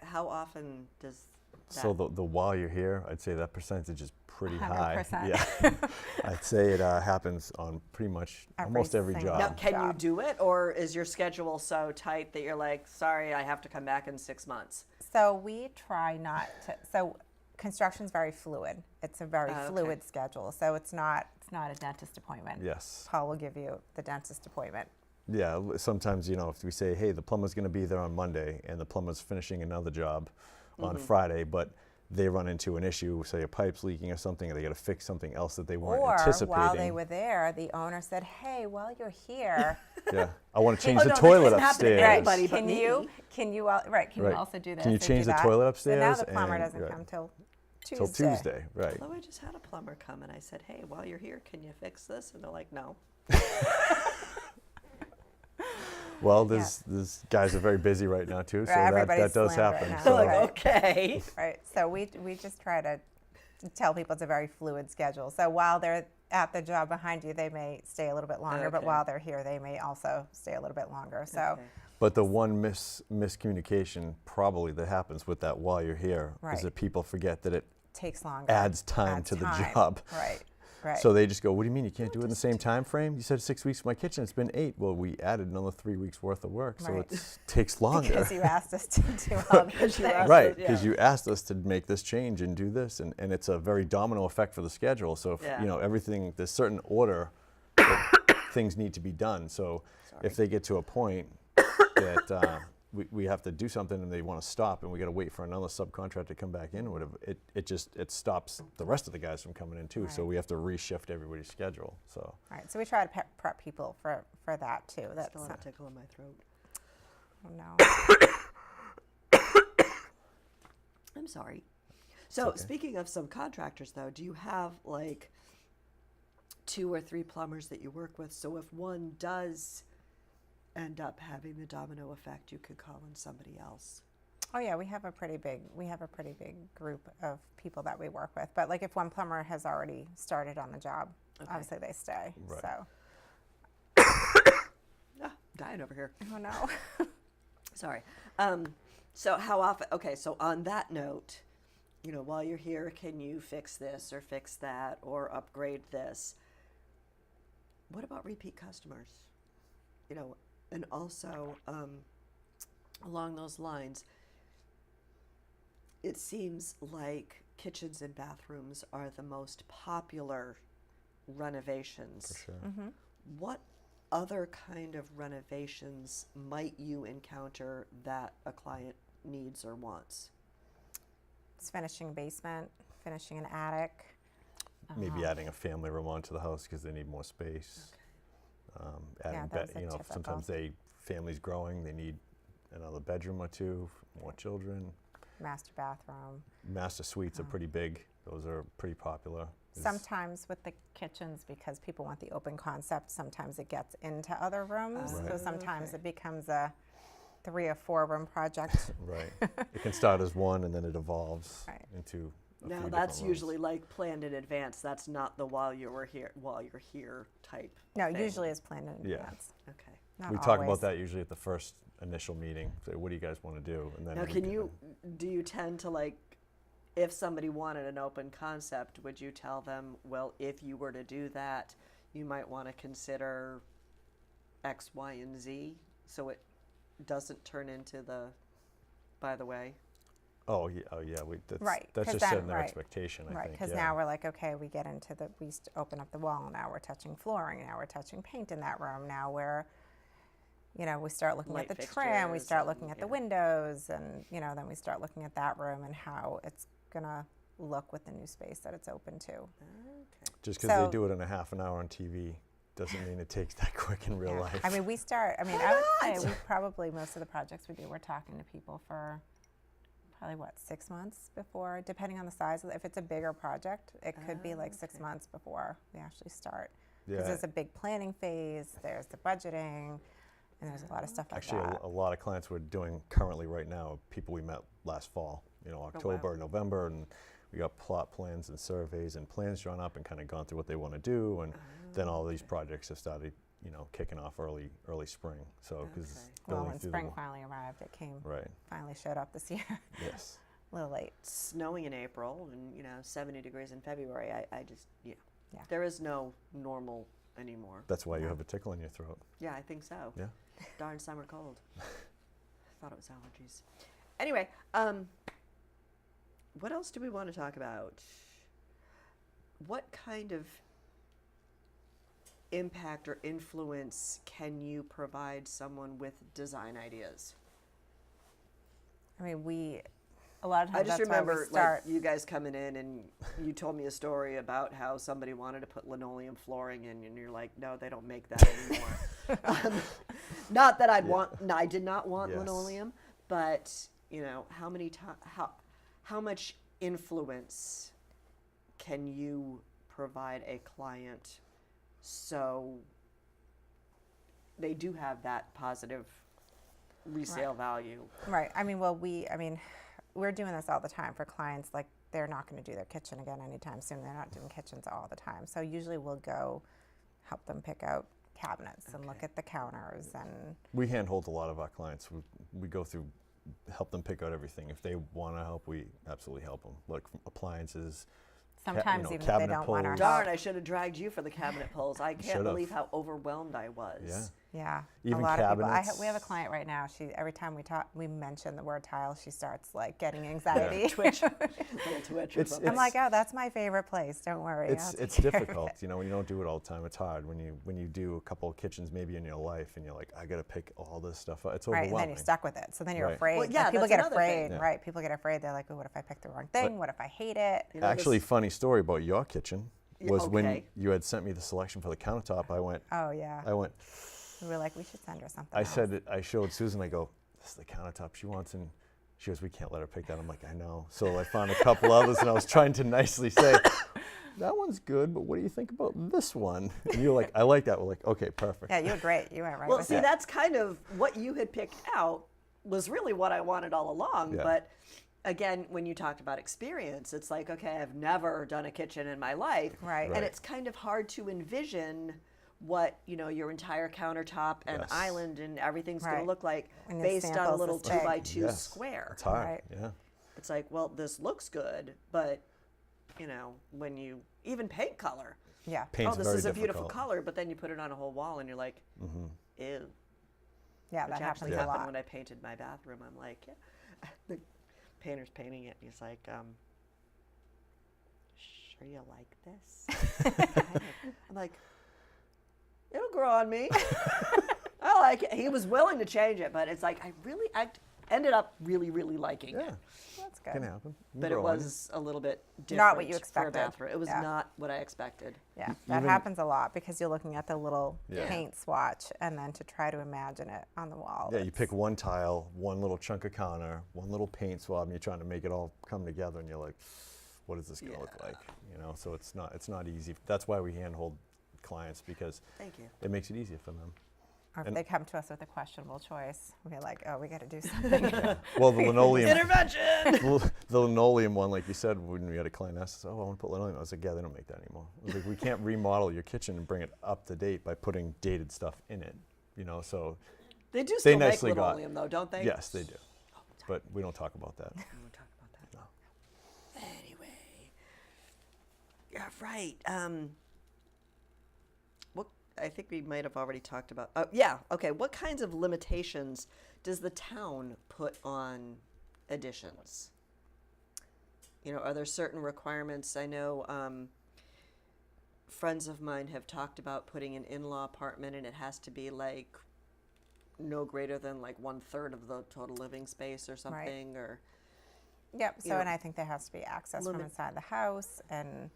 How often does that? So the while you're here, I'd say that percentage is pretty high. 100%. Yeah. I'd say it happens on pretty much almost every single- job. Now, can you job. do it, or is your schedule so tight that you're like, sorry, I have to come back in 6 months? So we try not to. So construction's very fluid. It's a very Okay. fluid schedule. So it's not a dentist appointment. Yes. Paul will give you the dentist appointment. Yeah, sometimes, if we say, hey, the plumber's going to be there on Monday and the plumber's finishing another job on Friday, but they run into an issue, say a pipe's leaking or something, or they got to fix something else that they weren't Or anticipating. while they were there, the owner said, "Hey, while you're here, Yeah, I want to change Oh, the no, that toilet doesn't happen to upstairs. everybody. but can me. you can you Right. also do this? Can you and do change the that?" toilet So now upstairs the plumber and- doesn't right. come till Tuesday. Till Tuesday, right. Oh, I just had a plumber come and I said, hey, while you're here, can you fix this? And they're like, no. Well, there's guys are very busy right now too, so Right, that everybody's does slammed right happen. now. They're So like, Right. okay. Right. So we just try to tell people it's a very fluid schedule. So while they're at the job behind you, they may stay a little bit longer, but Okay. while they're here, they may also stay a little bit longer. So Okay. But the one miscommunication probably that happens with that while you're here Right. is that people forget that it takes longer. adds time to the job. Right. Right. So they just go, what do you mean you can't do it in the same time frame? You said 6 weeks for my kitchen, it's been 8. Well, we added another 3 weeks worth of work, so Right. it takes longer. because you asked us to do all these Because you things. asked Right, us, because yeah. you asked us to make this change and do this, and it's a very domino effect for the schedule. So, if, Yeah. everything, there's certain order that things need to be done. So if they get to a point that we have to do something and they want to stop and we got to wait for another subcontractor to come back in or whatever, it stops the rest of the guys from coming in too. So Right. we have to reshift everybody's schedule. So Right. So we try to prep people for that too. That's Still have a tickle in my throat. oh, no. I'm sorry. So okay. speaking of subcontractors, though, do you have like 2 or 3 plumbers that you work with? So if one does end up having the domino effect, you could call in somebody else. Oh yeah, we have a pretty big group of people that we work with. But like if one plumber has already started on the job, Okay. obviously they stay. Right. So Dying over here. oh no. Sorry. So how often? Okay, so on that note, while you're here, can you fix this or fix that or upgrade this? What about repeat customers? And also along those lines, it seems like kitchens and bathrooms are the most popular renovations. For sure. Mm-hmm. What other kind of renovations might you encounter that a client needs or wants? It's finishing basement, finishing an attic. Maybe adding a family room onto the house because they need more space. Adding, those are you know, typical. sometimes family's growing, they need another bedroom or two, more children. Master bathroom. Master suites are pretty big. Those are pretty popular. Sometimes with the kitchens, because people want the open concept, sometimes it gets into other rooms. Right. So sometimes Okay. it becomes a 3 or 4 room project. Right. It can start as one and then it evolves Right. into a Now few that's different rooms. usually like planned in advance. That's not the while you're here type. No, thing. usually it's planned in Yeah. advance. Okay. Not We talk always. about that usually at the first initial meeting. Say, what do you guys want to do? And then Now, we do you tend to like, if somebody wanted an open concept, would you tell them, well, if you were to do that, you might want to consider X, Y, and Z, so it doesn't turn into the, by the way. Oh yeah, that's, Right, that's 'cause just then- setting their right, expectation, I Right, think. because yeah. now we're like, okay, we get into we open up the wall, now we're touching flooring, now we're touching paint in that room, now we're, we start looking Light at the trim, we fixtures start and- looking at the yeah. windows, and, then we start looking at that room and how it's gonna look with the new space that it's open to. Okay. Just because So- they do it in a half an hour on TV doesn't mean it takes that quick in real Yeah. life. I mean, I would say we probably, most of the projects we do, we're talking to people for probably 6 months before, depending on the size of it. If it's a bigger project, it could be like 6 Okay. months before we actually start. Because yeah. there's a big planning phase, there's the budgeting, and there's a lot of stuff like Actually, that. a lot of clients we're doing currently right now are people we met last fall, October, November, and we got plot plans and surveys and plans drawn up and kind of gone through what they want to do, and then all these projects have started, kicking off early spring. So, because Okay. Well, going when through spring finally arrived, it right, finally showed up this year, yes, a little late. Snowing in April and 70 degrees in February. I just Yeah. There is no normal anymore. that's why you have a tickle in your throat. Yeah, I think so. Yeah. Darn summer cold. Thought it was allergies. Anyway, what else do we want to talk about? What kind of impact or influence can you provide someone with design ideas? I mean, a lot of I times just that's why we remember start. like you guys coming in and you told me a story about how somebody wanted to put linoleum flooring in, and you're like, no, they don't make that anymore. Not that I did not want Yes. linoleum, but how much influence can you provide a client so they do have that positive resale value? Right. I mean, we're doing this all the time for clients. Like, they're not going to do their kitchen again anytime soon. They're not doing kitchens all the time. So usually we'll go help them pick out cabinets and look Okay. at the counters and We handhold a lot of our clients. We go through, help them pick out everything. If they want to help, we absolutely help them. Like from appliances. sometimes even if they cabinet don't want our pulls. Darn, help. I should have dragged you for the cabinet pulls. I can't Should've. believe how overwhelmed I was. Yeah. Yeah, Even a lot of people. cabinets. We have a client right now. She every time we mention the word tile, she starts like getting anxiety. Twitch. Little twitch or It's- something. I'm like, oh, that's my favorite place. Don't worry. It's I'll take it's care of difficult, it." when you don't do it all the time. It's hard when you do a couple of kitchens maybe in your life, and you're like, I got to pick all this stuff up. It's Right, and overwhelming. then you're stuck with it. So then you're Right. afraid. Well, yeah, Like, people that's get another afraid, thing. Yeah. right? People get afraid. They're like, oh, what if I pick the wrong thing? But- What if I hate it? You know, Actually, this- funny story about your kitchen Yeah, was when okay. you had sent me the selection for the countertop. I went, Oh yeah. We were like, we should send her something. I else. said, I showed Susan. I go, this is the countertop she wants, and she goes, we can't let her pick that. I'm like, I know. So I found a couple others, and I was trying to nicely say, that one's good, but what do you think about this one? And you're like, I like that. We're like, okay, perfect. Yeah, you were great. You went right Well, with see, it. that's kind of what you had picked out was really what I wanted all along. Yeah. But again, when you talked about experience, it's like, okay, I've never done a kitchen in my life. Right. Right. And it's kind of hard to envision what, your entire countertop and Yes. island and everything's going Right. to look like And the based on a samples little this big. 2x2 Yes. square. It's hard. Right. Yeah. It's like, well, this looks good, but, when you, even paint color. Yeah. Paint's oh, this very is a beautiful difficult. color, but then you put it on a whole wall and you're like, ew. Yeah, Which that actually happens a happened lot. when I painted my bathroom. I'm like, yeah. The painter's painting it. He's like, sure you like this? I'm like, it'll grow on me. I like it. He was willing to change it, but it's like I ended up really liking Yeah, it. That's good. can happen. You But it grow on was a little bit different Not what you for a expected. bathroom. It was Yeah. not what I expected. Yeah, that Even- happens a lot because you're looking at the little Yeah. paint swatch and then to try to imagine it on the wall. Yeah, you it's- pick one tile, one little chunk of counter, one little paint swab, and you're trying to make it all come together, and you're like, what is this going to look like? You know, so it's not easy. That's why we handhold clients, because Thank you. it makes it easier for them. Or if and- they come to us with a questionable choice, we're like, oh, we got to do something. Well, the linoleum, Intervention. the linoleum one, like you said, when we had a client ask us, oh, I want to put linoleum. I was like, yeah, they don't make that anymore. I was like, we can't remodel your kitchen and bring it up to date by putting dated stuff in it. You know, so They do still make nicely got- linoleum, though, don't they? yes, they do. But we don't talk about that. We won't talk about that. Anyway, yeah, right. What I think we might have already talked about. Yeah. Okay. What kinds of limitations does the town put on additions? You know, are there certain requirements? I know friends of mine have talked about putting an in-law apartment, and it has to be like no greater than like 1/3 of the total living space or something, or Yep. So, know, and I think there has to be access from limit- inside the house, and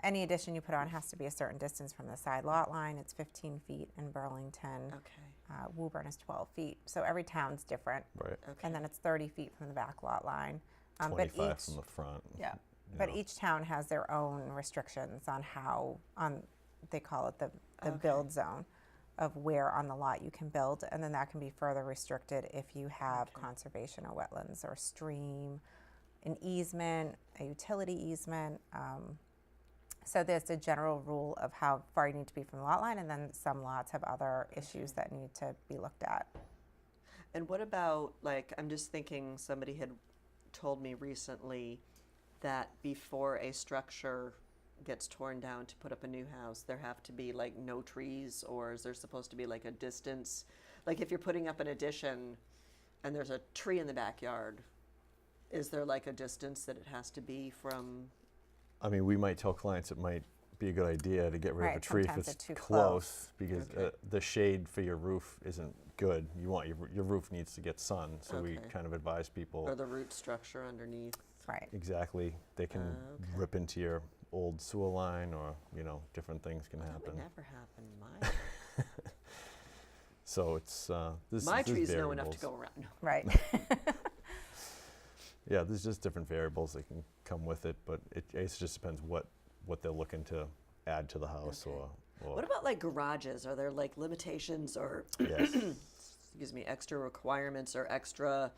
any addition you put on has to be a certain distance from the side lot line. It's 15 feet in Burlington. okay. Woburn is 12 feet. So every town's different. Right. Okay. And then it's 30 feet from the back lot line. 25 from the front. Yeah. you But know. each town has their own restrictions on how, they call it the Okay. build zone of where on the lot you can build. And then that can be further restricted if you have Okay. conservation or wetlands or stream, an easement, a utility easement. So there's a general rule of how far you need to be from the lot line, and then some lots have other issues that need to be looked at. And what about, like, I'm just thinking somebody had told me recently that before a structure gets torn down to put up a new house, there have to be like no trees, or is there supposed to be like a distance? Like if you're putting up an addition and there's a tree in the backyard, is there like a distance that it has to be from? I mean, we might tell clients it might be a good idea to get rid of a Right, tree if sometimes it's they're too close, because Okay. the shade for your roof isn't good. You want your roof needs to get sun, so we Okay. kind of advise people Or the root structure underneath? Right. exactly. They can Okay. rip into your old sewer line, or different things can That would happen. never happen in my. So it's this. My there's trees know enough to variables. go around. No. Right. Yeah, there's just different variables that can come with it, but it just depends what they're looking to add to the house, Okay. or What about like garages? Are there like limitations or yes. excuse me, extra requirements or extra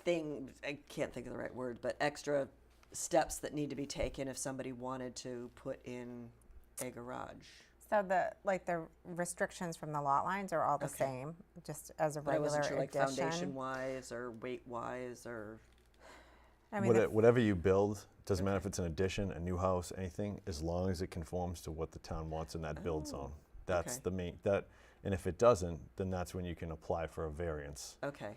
thing, I can't think of the right word, but extra steps that need to be taken if somebody wanted to put in a garage? So the restrictions from the lot lines are all the Okay. same, just as a But I regular wasn't sure, like addition. foundation wise or weight wise or. I mean, the- Whatever you build, doesn't matter if it's an addition, a new house, anything, as long as it conforms to what the town wants in that build Oh, zone. That's okay. the main, and if it doesn't, then that's when you can apply for a variance. Okay.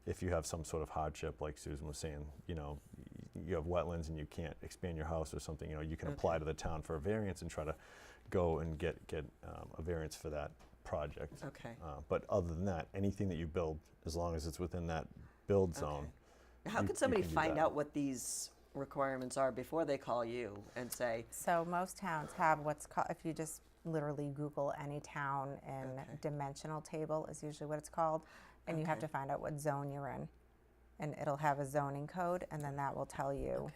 If you have some sort of hardship, like Susan was saying, you have wetlands and you can't expand your house or something, you can apply to the town for a variance and try to go and get a variance for that project. Okay. But other than that, anything that you build, as long as it's within that build zone. How you- could you somebody can do find that. out what these requirements are before they call you and say, So most towns have what's called, if you just literally Google any town, and Okay. dimensional table is usually what it's called, and you have Okay. to find out what zone you're in. And it'll have a zoning code, and then that will tell you.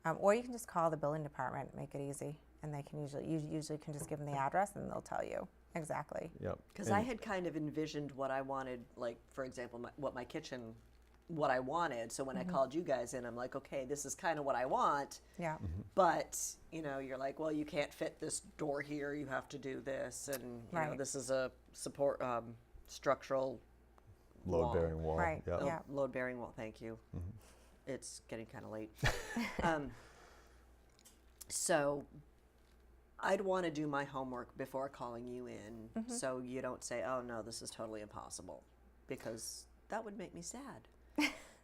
okay. Or you can just call the building department, make it easy, and they can you usually can just give them the address, and they'll tell you exactly. Yep. Because I And- had kind of envisioned what I wanted, like, for example, what I wanted. So when I called you guys in, I'm like, okay, this is kind of what I want. Yeah. Mm-hmm. But, you're like, well, you can't fit this door here. You have to do this. And, Right. this is a support, structural Load-bearing wall. Right, Yep. yeah. load-bearing wall. Thank you. It's getting kind of late. So I'd want to do my homework before calling you in, so you don't say, oh, no, this is totally impossible, because that would make me sad.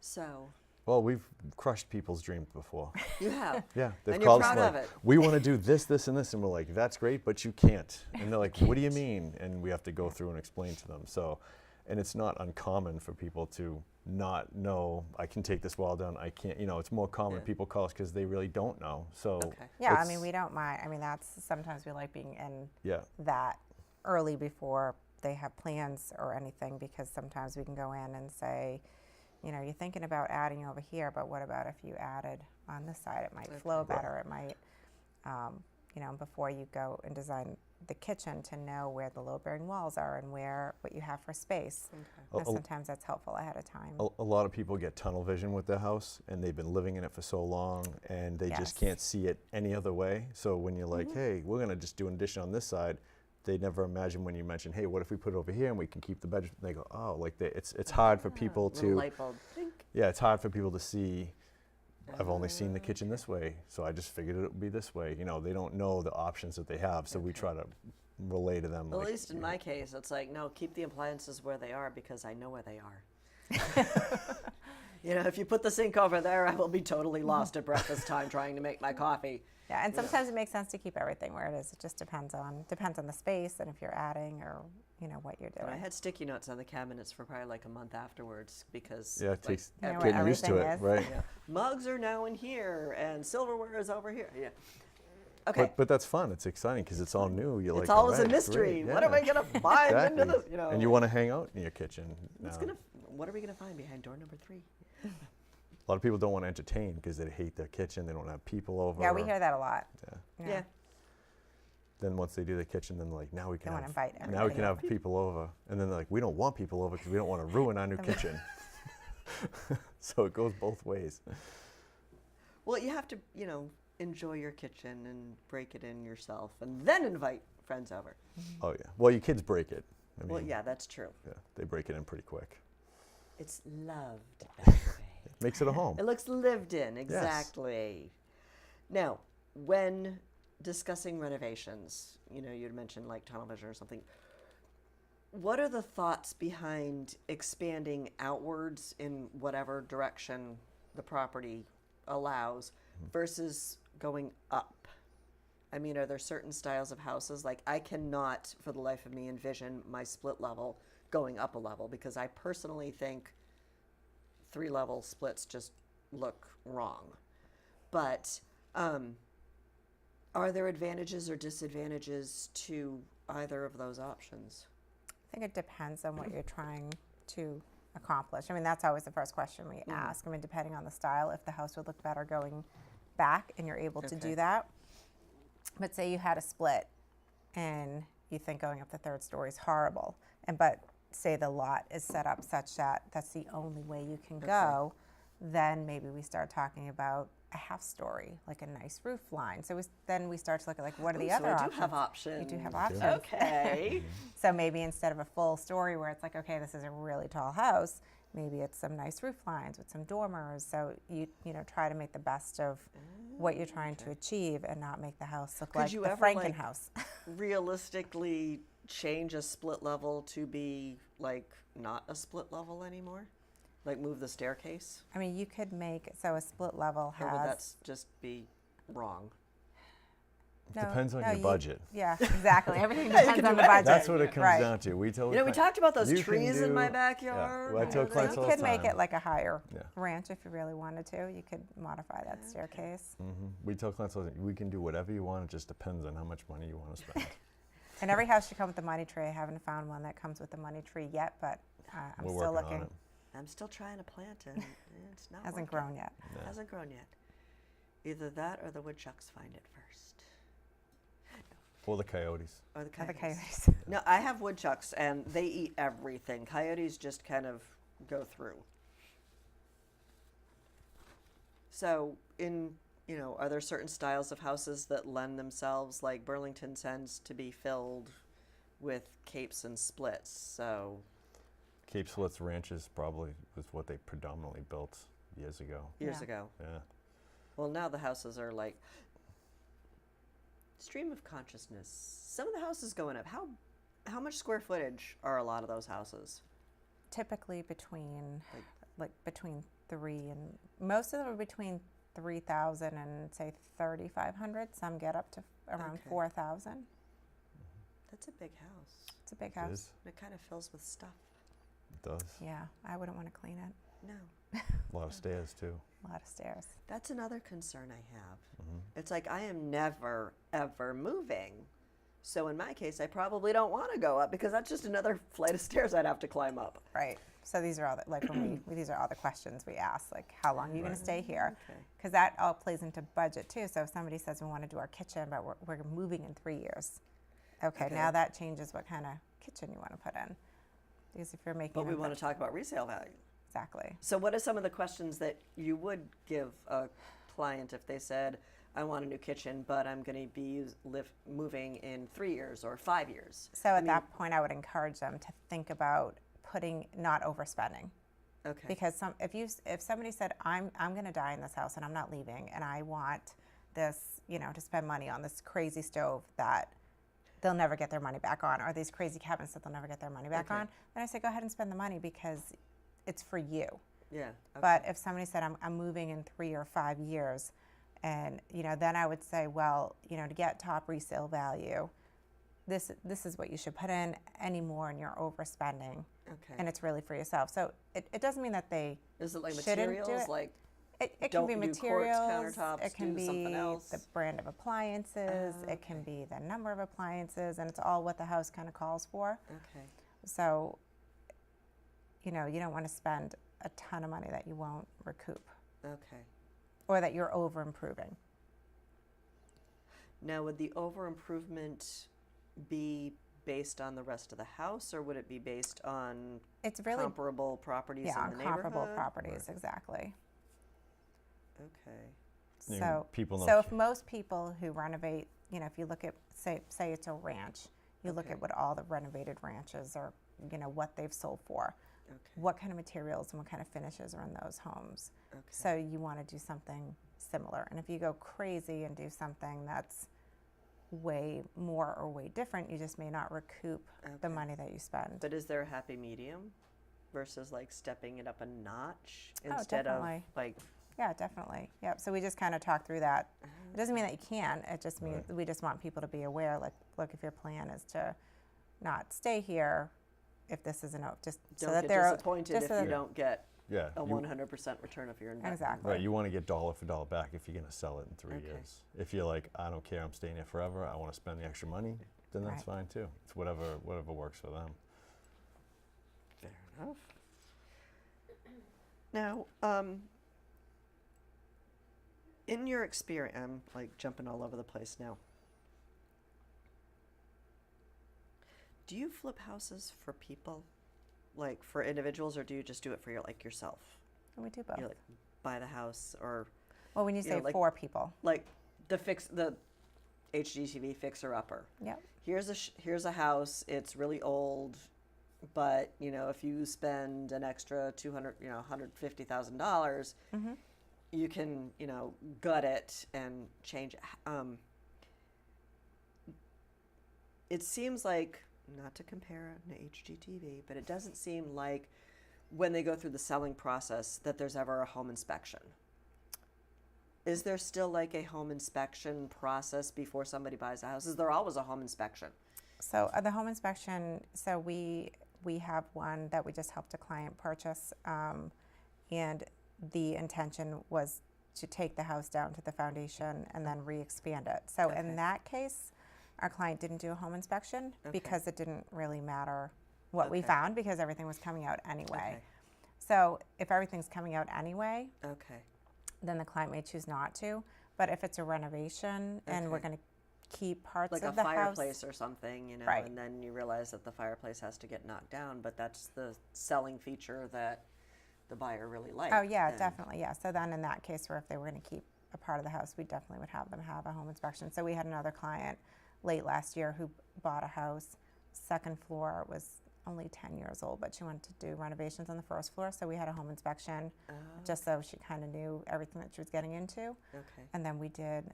So Well, we've crushed people's dreams before. you have. Yeah, they've And you're called us proud like, of it. we want to do this, this, and this, and we're like, that's great, but you can't. And they're like, what do you mean? And we have to go through and explain to them. So, and it's not uncommon for people to not know, I can take this wall down, I can't, it's more common Yeah. people call us because they really don't know. So, Okay. Yeah, I it's- mean, we don't mind. I mean, that's sometimes we like being in yeah, that early before they have plans or anything, because sometimes we can go in and say, you're thinking about adding over here, but what about if you added on this side? It might flow Right. better. It might, before you go and design the kitchen, to know where the load-bearing walls are and what you have for space. A- And a- sometimes that's helpful ahead of time. a lot of people get tunnel vision with their house and they've been living in it for so long and they Yes. just can't see it any other way. So when you're like, hey, we're going to just do an addition on this side, they never imagine when you mention, hey, what if we put it over here and we can keep the bedroom? They go, oh, like it's hard for people Little to, light bulb. Blink. yeah, it's hard for people to see. I've only seen the kitchen this way, so I just figured it would be this way. They don't know the options that they have, so we try to relay to them. Well, like, at least in my case, it's like, no, keep the appliances where they are because I know where they are. If you put the sink over there, I will be totally lost at breakfast time trying to make my coffee. Yeah, and sometimes it makes sense to keep everything where it is. It just depends on the space and if you're adding or what you're But doing. I had sticky notes on the cabinets for probably like a month afterwards because yeah, it takes You know every- what getting used to everything it, is. right? yeah, mugs are now in here and silverware is over here. Yeah. Okay. But that's fun. It's exciting because it's all new. You're It's like, always a "Alright, mystery. great, What yeah." am I gonna find into Exactly. this? And you want to hang out in your kitchen. What are we gonna find behind door number 3? A lot of people don't want to entertain because they hate their kitchen. They don't have people over. Yeah, we hear that a lot. Yeah. Yeah. Then once they do the kitchen, then they're like, now we can They wanna have, invite now we everybody can have people over. And then they're like, we don't want people over because we don't want to ruin our new kitchen. So it goes both ways. Well, you have to, enjoy your kitchen and break it in yourself and then invite friends over. Oh yeah. Well, your kids break it. I mean, Well, yeah, that's true. yeah, they break it in pretty quick. It's loved that way. Makes it a home. It looks lived in, exactly. Now, when discussing renovations, you'd mentioned like tunnel vision or something. What are the thoughts behind expanding outwards in whatever direction the property allows versus going up? I mean, are there certain styles of houses? Like, I cannot, for the life of me, envision my split level going up a level because I personally think 3-level splits just look wrong. But are there advantages or disadvantages to either of those options? I think it depends on what you're trying to accomplish. I mean, that's always the first question we ask. I mean, depending on the style, if the house would look better going back and you're able to Okay. do that. But say you had a split and you think going up the 3rd story is horrible, but say the lot is set up such that that's the only way you can go, then maybe we start talking about a half story, like a nice roof line. So then we start to look at like, what are the Ooh, other so I options? do have options. You do have options. Okay. So maybe instead of a full story where it's like, okay, this is a really tall house, maybe it's some nice roof lines with some dormers. So you try to make the best of what you're trying to achieve and not make the house look Could like you the ever, Franken like, house. Realistically change a split level to be like not a split level anymore? Like move the staircase? I mean, you could make so a split level Or would has. that just be wrong? Depends on your budget. Yeah, exactly. Everything Yeah, you depends can on do the budget. That's what it comes Right. down to. We tell We talked about those you can trees in my do- backyard. Yeah. Well, I you tell know, clients You all the could make time. it like a higher Yeah. ranch if you really wanted to. You could modify that staircase. We tell clients all the time, we can do whatever you want. It just depends on how much money you want to spend. And every house should come with a money tree. I haven't found one that comes with a money tree yet, but I'm We're still working looking. on it. I'm still trying to plant it. It's not Hasn't working. grown yet. Yeah. Hasn't grown yet. Either that or the woodchucks find it first. Or the coyotes. Or the Other coyotes. coyotes. No, I have woodchucks and they eat everything. Coyotes just kind of go through. So are there certain styles of houses that lend themselves, like Burlington tends to be filled with capes and splits, so Cape Splits Ranches probably was what they predominantly built years ago. years Yeah. ago. Yeah. Well, now the houses are like stream of consciousness. Some of the houses going up. How much square footage are a lot of those houses? Typically between, Like like between most of them are between 3,000 and say 3,500. Some get up to around Okay. 4,000. That's a big house. It's a big It house. is. And it kind of fills with stuff. It does. Yeah, I wouldn't want to clean it. No. A lot of stairs too. A lot of stairs. That's another concern I have. Mhm. It's like I am never, ever moving. So in my case, I probably don't want to go up because that's just another flight of stairs I'd have to climb up. Right. So these are all like when these are all the questions we ask, like how long are you going to stay here? Okay. Because that all plays into budget too. So if somebody says we want to do our kitchen, but we're moving in 3 years, okay, now that changes what kind of kitchen you want to put in. Because if you're making, But we want to talk about resale value. exactly. So what are some of the questions that you would give a client if they said, I want a new kitchen, but I'm going to be moving in 3 years or 5 years? So at that point, I would encourage them to think about not overspending. Okay. Because if somebody said I'm going to die in this house and I'm not leaving and I want this, to spend money on this crazy stove that they'll never get their money back on, or these crazy cabinets that they'll never get their money back Okay. on, then I say go ahead and spend the money because it's for you. Yeah. Okay. But if somebody said I'm moving in 3 or 5 years, and then I would say, well, to get top resale value, this is what you should put in. Any more and you're overspending, Okay. and it's really for yourself. So it doesn't mean that they Is it like shouldn't do materials? it. Like it can don't be do quartz materials. countertops, It can do be something else? the brand of appliances. Oh, It can be the number of appliances, and it's all what the house kind of calls for. okay. So you don't want to spend a ton of money that you won't recoup, Okay. or that you're over improving. Now, would the over improvement be based on the rest of the house, or would it be based on It's really comparable properties on in the comparable neighborhood? properties, exactly. Okay. You So, know, people know so if most people who renovate, if you look at say it's a ranch, you look Okay. at what all the renovated ranches are, what they've sold for, Okay. what kind of materials and what kind of finishes are in those homes. Okay. So you want to do something similar. And if you go crazy and do something that's way more or way different, you just may not recoup the Okay. money that you spend. But is there a happy medium versus like stepping it up a notch Oh, instead of definitely. like? Yeah, definitely. Yep. So we just kind of talk through that. It doesn't mean that you can't. It just means we just want people to be aware. Like, look, if your plan is to not stay here, if this isn't just so Don't that get they're disappointed just if so you that- don't get Yeah. a you- 100% return of your investment. Exactly. Right, you want to get dollar for dollar back if you're going to sell it in 3 Okay. years. If you're like, I don't care, I'm staying here forever, I want to spend the extra money, then that's Right. fine too. It's whatever works for them. Fair enough. Now, in your experience, I'm like jumping all over the place now. Do you flip houses for people, like for individuals, or do you just do it for yourself? And we do both. You like buy the house, or Well, when you you know, say like- 4 people, like the HGTV fixer upper. yep. Here's a house. It's really old, but if you spend an extra $150,000, Mm-hmm. you can gut it and change it. It seems like, not to compare an HGTV, but it doesn't seem like when they go through the selling process that there's ever a home inspection. Is there still like a home inspection process before somebody buys a house? Is there always a home inspection? So the home inspection, so we have one that we just helped a client purchase, and the intention was to take the house down to the foundation and then re-expand it. So Okay. in that case, our client didn't do a home inspection Okay. because it didn't really matter what we Okay. found because everything was coming out anyway. Okay. So if everything's coming out anyway, Okay. then the client may choose not to. But if it's a renovation and we're Okay. going to keep parts Like a of the fireplace house, or something, Right. and then you realize that the fireplace has to get knocked down, but that's the selling feature that the buyer really liked. oh yeah, then. definitely, yeah. So then in that case, where if they were going to keep a part of the house, we definitely would have them have a home inspection. So we had another client late last year who bought a house. Second floor was only 10 years old, but she wanted to do renovations on the first floor. So we had a home inspection Oh, just so she kind of knew everything that she was getting into. okay. And then we did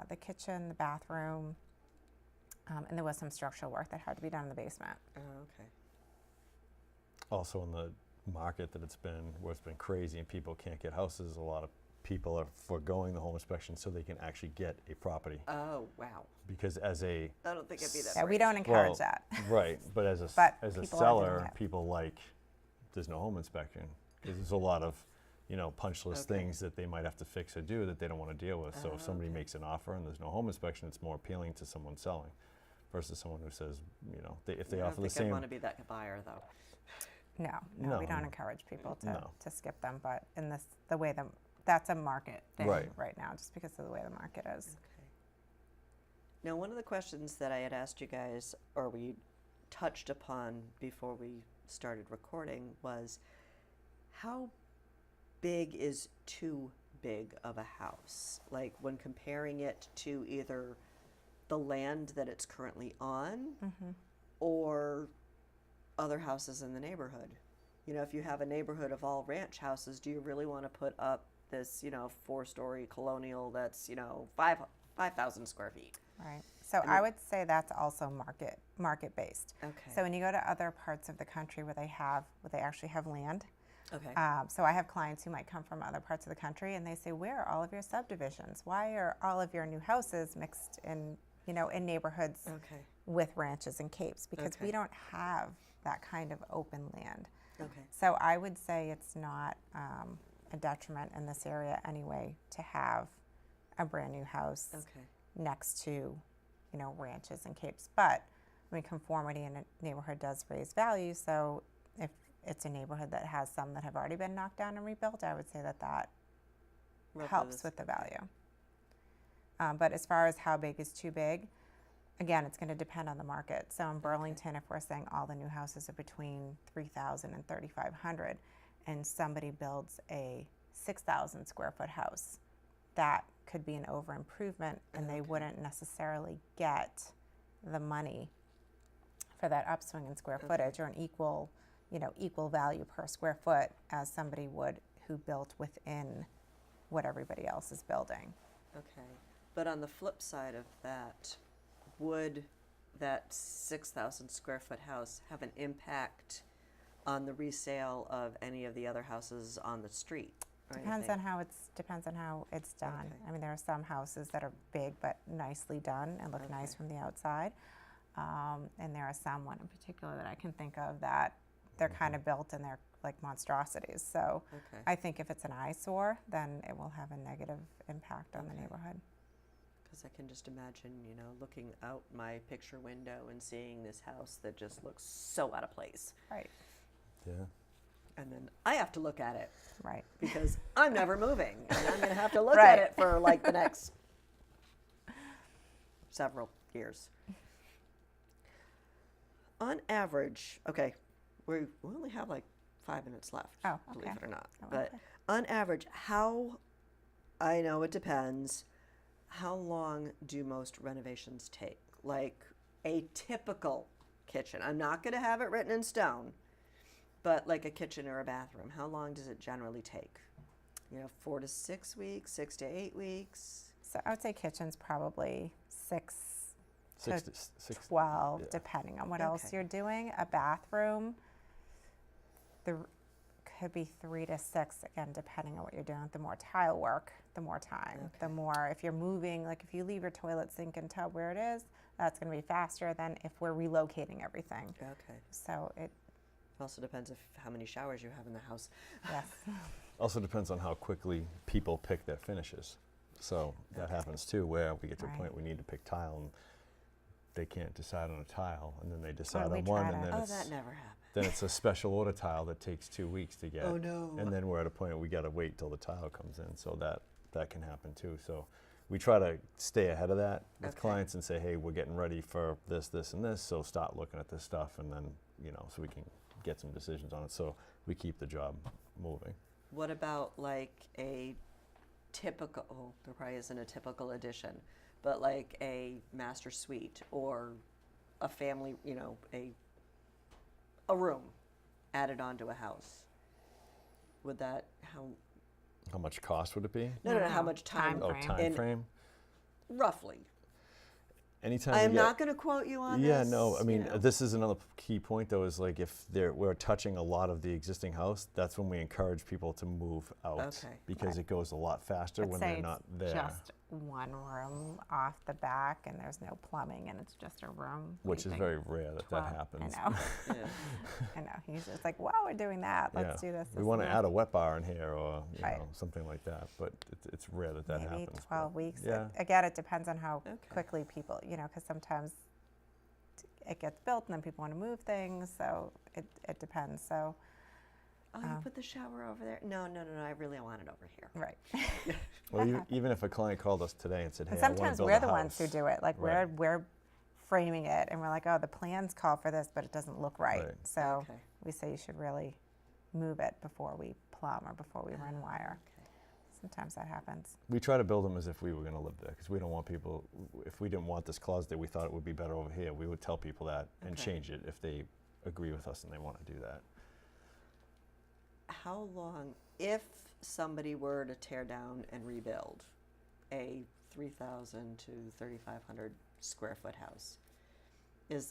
the kitchen, the bathroom, and there was some structural work that had to be done in the basement. Oh, okay. Also in the market that it's been, where it's been crazy and people can't get houses, a lot of people are foregoing the home inspection so they can actually get a property. Oh, wow. Because as a I don't think it'd be that Yeah, we brave. don't encourage well, that. right, but as a But as a people are doing seller, it. people like there's no home inspection. 'Cause there's a lot of punch list Okay. things that they might have to fix or do that they don't want to deal with. So if somebody Okay. makes an offer and there's no home inspection, it's more appealing to someone selling versus someone who says, if they I offer don't the think I'd same. want to be that buyer, though. No, we No. don't encourage people No. to skip them. But in the way that's a market thing Right. now, just because of the way the market is. Okay. Now, one of the questions that I had asked you guys, or we touched upon before we started recording, was how big is too big of a house? Like when comparing it to either the land that it's currently on or other houses in the neighborhood. If you have a neighborhood of all ranch houses, do you really want to put up this, 4-story colonial that's, 5,000 square feet? Right. So I would say that's also market based. Okay. So when you go to other parts of the country where they actually have land. Okay. So I have clients who might come from other parts of the country, and they say, "Where are all of your subdivisions? Why are all of your new houses mixed in, in neighborhoods Okay. with ranches and capes? Because Okay. we don't have that kind of open land." Okay. So I would say it's not a detriment in this area anyway to have a brand new house Okay. next to, ranches and capes. But conformity in a neighborhood does raise value. So if it's a neighborhood that has some that have already been knocked down and rebuilt, I would say that Roughly helps this- with the value. But as far as how big is too big, again, it's going to depend on the market. So in Burlington, if we're saying all the new houses are between 3,000 and 3,500, and somebody builds a 6,000 square foot house, that could be an over improvement, and they wouldn't necessarily get the money for that upswing in square footage or an equal value per square foot as somebody would who built within what everybody else is building. Okay. But on the flip side of that, would that 6,000 square foot house have an impact on the resale of any of the other houses on the street? Depends on how it's done. Okay. I mean, there are some houses that are big but nicely done and look nice from the outside, and there are some, one in particular that I can think of, that they're kind of built and they're like monstrosities. So Okay. I think if it's an eyesore, then it will have a negative impact on the neighborhood. Because I can just imagine, looking out my picture window and seeing this house that just looks so out of place. Right. Yeah. And then I have to look at it Right. because I'm never moving. And I'm going to have to look Right. at it for like the next several years. On average, okay, we only have like 5 minutes left, Oh, believe okay. it or not. Oh, But okay. on average, I know it depends, how long do most renovations take? Like a typical kitchen. I'm not going to have it written in stone, but like a kitchen or a bathroom, how long does it generally take? 4 to 6 weeks, 6 to 8 weeks? So I would say kitchen's probably 6 Six to to six. 12, yeah. depending on what else Okay. you're doing. A bathroom, could be 3 to 6, again, depending on what you're doing. The more tile work, the more time. The more, if you're moving, like if you leave your toilet, sink, and tub where it is, that's going to be faster than if we're relocating everything. Okay. So it, Also depends how many showers you have in the house. yes. Also depends on how quickly people pick their finishes. So that happens too, where we get to a Right. point we need to pick tile and they can't decide on a tile, and then they decide we on one, try and to- then Oh, it's that never happened. then it's a special order tile that takes 2 weeks to get. Oh, no. And then we're at a point where we got to wait till the tile comes in, so that can happen too. So we try to stay ahead of that with Okay. clients and say, hey, we're getting ready for this, this, and this, so start looking at this stuff, and then so we can get some decisions on it, so we keep the job moving. What about like a typical, there probably isn't a typical addition, but like a master suite or a family, a room added onto a house? Would that, How much cost would it be? no, how much time? Time Oh, frame. time In- frame. Roughly. anytime I we am get, not going to quote you on yeah, this. no, I mean, you know. this is another key point though, is like if we're touching a lot of the existing house, that's when we encourage people to move out. Okay. Because Right. it goes a lot faster Let's when say they're it's not there. just one room off the back, and there's no plumbing, and it's just a room. Which is think very rare that 12 happens. I know. Yeah. I know. Usually it's like, wow, we're doing that. Let's do this. We want to add a wet bar in here or Right. something like that, but it's rare that maybe happens. but 12 weeks. Yeah. Again, it depends on how Okay. quickly people, because sometimes it gets built and then people want to move things. So it depends. So, Oh, you put the shower over there? No, I really want it over here. right. Well, That even if a client called us today and said, hey, And I want to sometimes build we're a the ones who house. do it. Like Right. we're framing it, and we're like, oh, the plans call for this, but it doesn't look right. Right. So Okay. we say you should really move it before we plumb or before we run wire. Okay. Sometimes that happens. We try to build them as if we were going to live there because we don't want people, if we didn't want this closet there, we thought it would be better over here, we would tell people that and Okay. change it if they agree with us and they want to do that. How long, if somebody were to tear down and rebuild a 3,000 to 3,500 square foot house,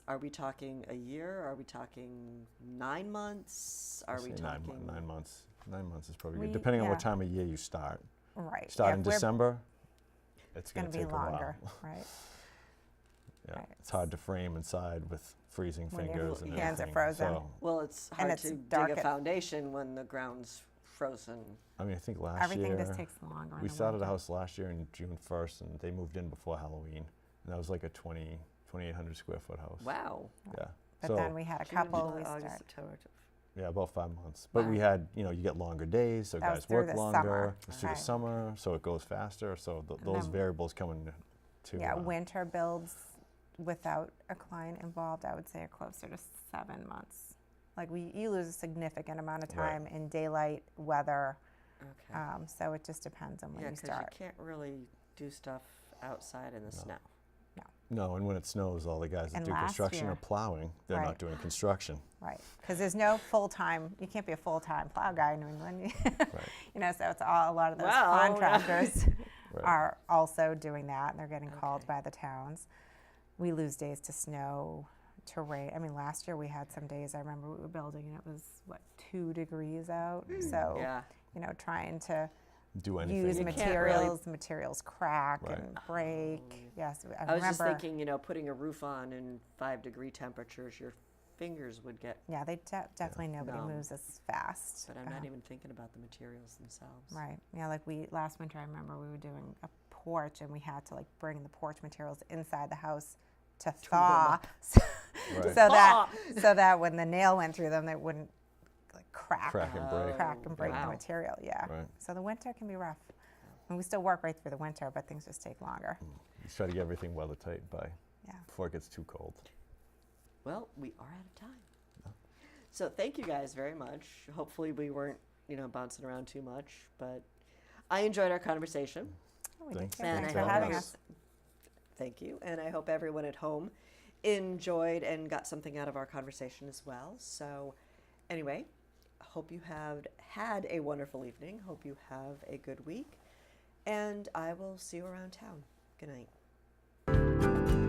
are we talking a year? Are we talking 9 months? Are we Say talking 9 months? 9 months is probably We- good, depending on yeah. what time of year you start. Right. Start Yeah, in if we're December, it's It's going going to to be take a while. longer, right? Yeah, Right. it's hard to frame inside with freezing When your fingers and hands are everything. frozen. So, Well, it's And hard it's to dig dark a at- foundation when the ground's frozen. I mean, I think last Everything year, just takes longer. in we the started a winter. house last year in June 1st, and they moved in before Halloween, and that was like a 2,800 square foot house. Wow. Yeah. But so, then we had a June, couple. July, We August, start. September, October. yeah, about 5 months. But we Wow. had, you get longer days, so That was guys through work the longer. summer. It's through the Right. summer, so it goes faster. So And those then- variables come into Yeah, winter builds without a client involved, I would say, are closer to 7 months. Like you lose a significant amount of Right. time in daylight, weather. Okay. So it just depends on when Yeah, you because you start. can't really do stuff outside in the snow. No, and when it snows, all the guys that And do last construction year- are plowing. They're not Right. doing construction. Right, because there's no full-time, you can't be a full-time plow guy in New England. Right. So it's a lot of those Well, contractors Right. are also doing that, and they're getting called Okay. by the towns. We lose days to snow, to rain. I mean, last year we had some days, I remember we were building and it was, 2 degrees out? So, Yeah. trying to Do anything. use You can't materials crack Right. and break. Yes, I I was just remember. thinking, putting a roof on in 5-degree temperatures, your fingers would get, Yeah, definitely nobody No. moves as fast. but I'm not even thinking about the materials themselves. Right. Yeah, like last winter, I remember we were doing a porch and we had to bring the porch materials inside the house to warm thaw, up. Right. so that when the nail went through them, they wouldn't crack Crack and break. and break Wow. the material. Yeah. Right. So the winter can be rough. And we still work right through the winter, but things just take longer. You try to get everything weather tight Yeah. before it gets too cold. Well, we are out of time. So thank you guys very much. Hopefully we weren't, bouncing around too much, but I enjoyed our conversation. Oh, we did Thanks. too. And Thanks I for hope having every- us. Thank you. And I hope everyone at home enjoyed and got something out of our conversation as well. So anyway, hope you have had a wonderful evening. Hope you have a good week. And I will see you around town. Good night.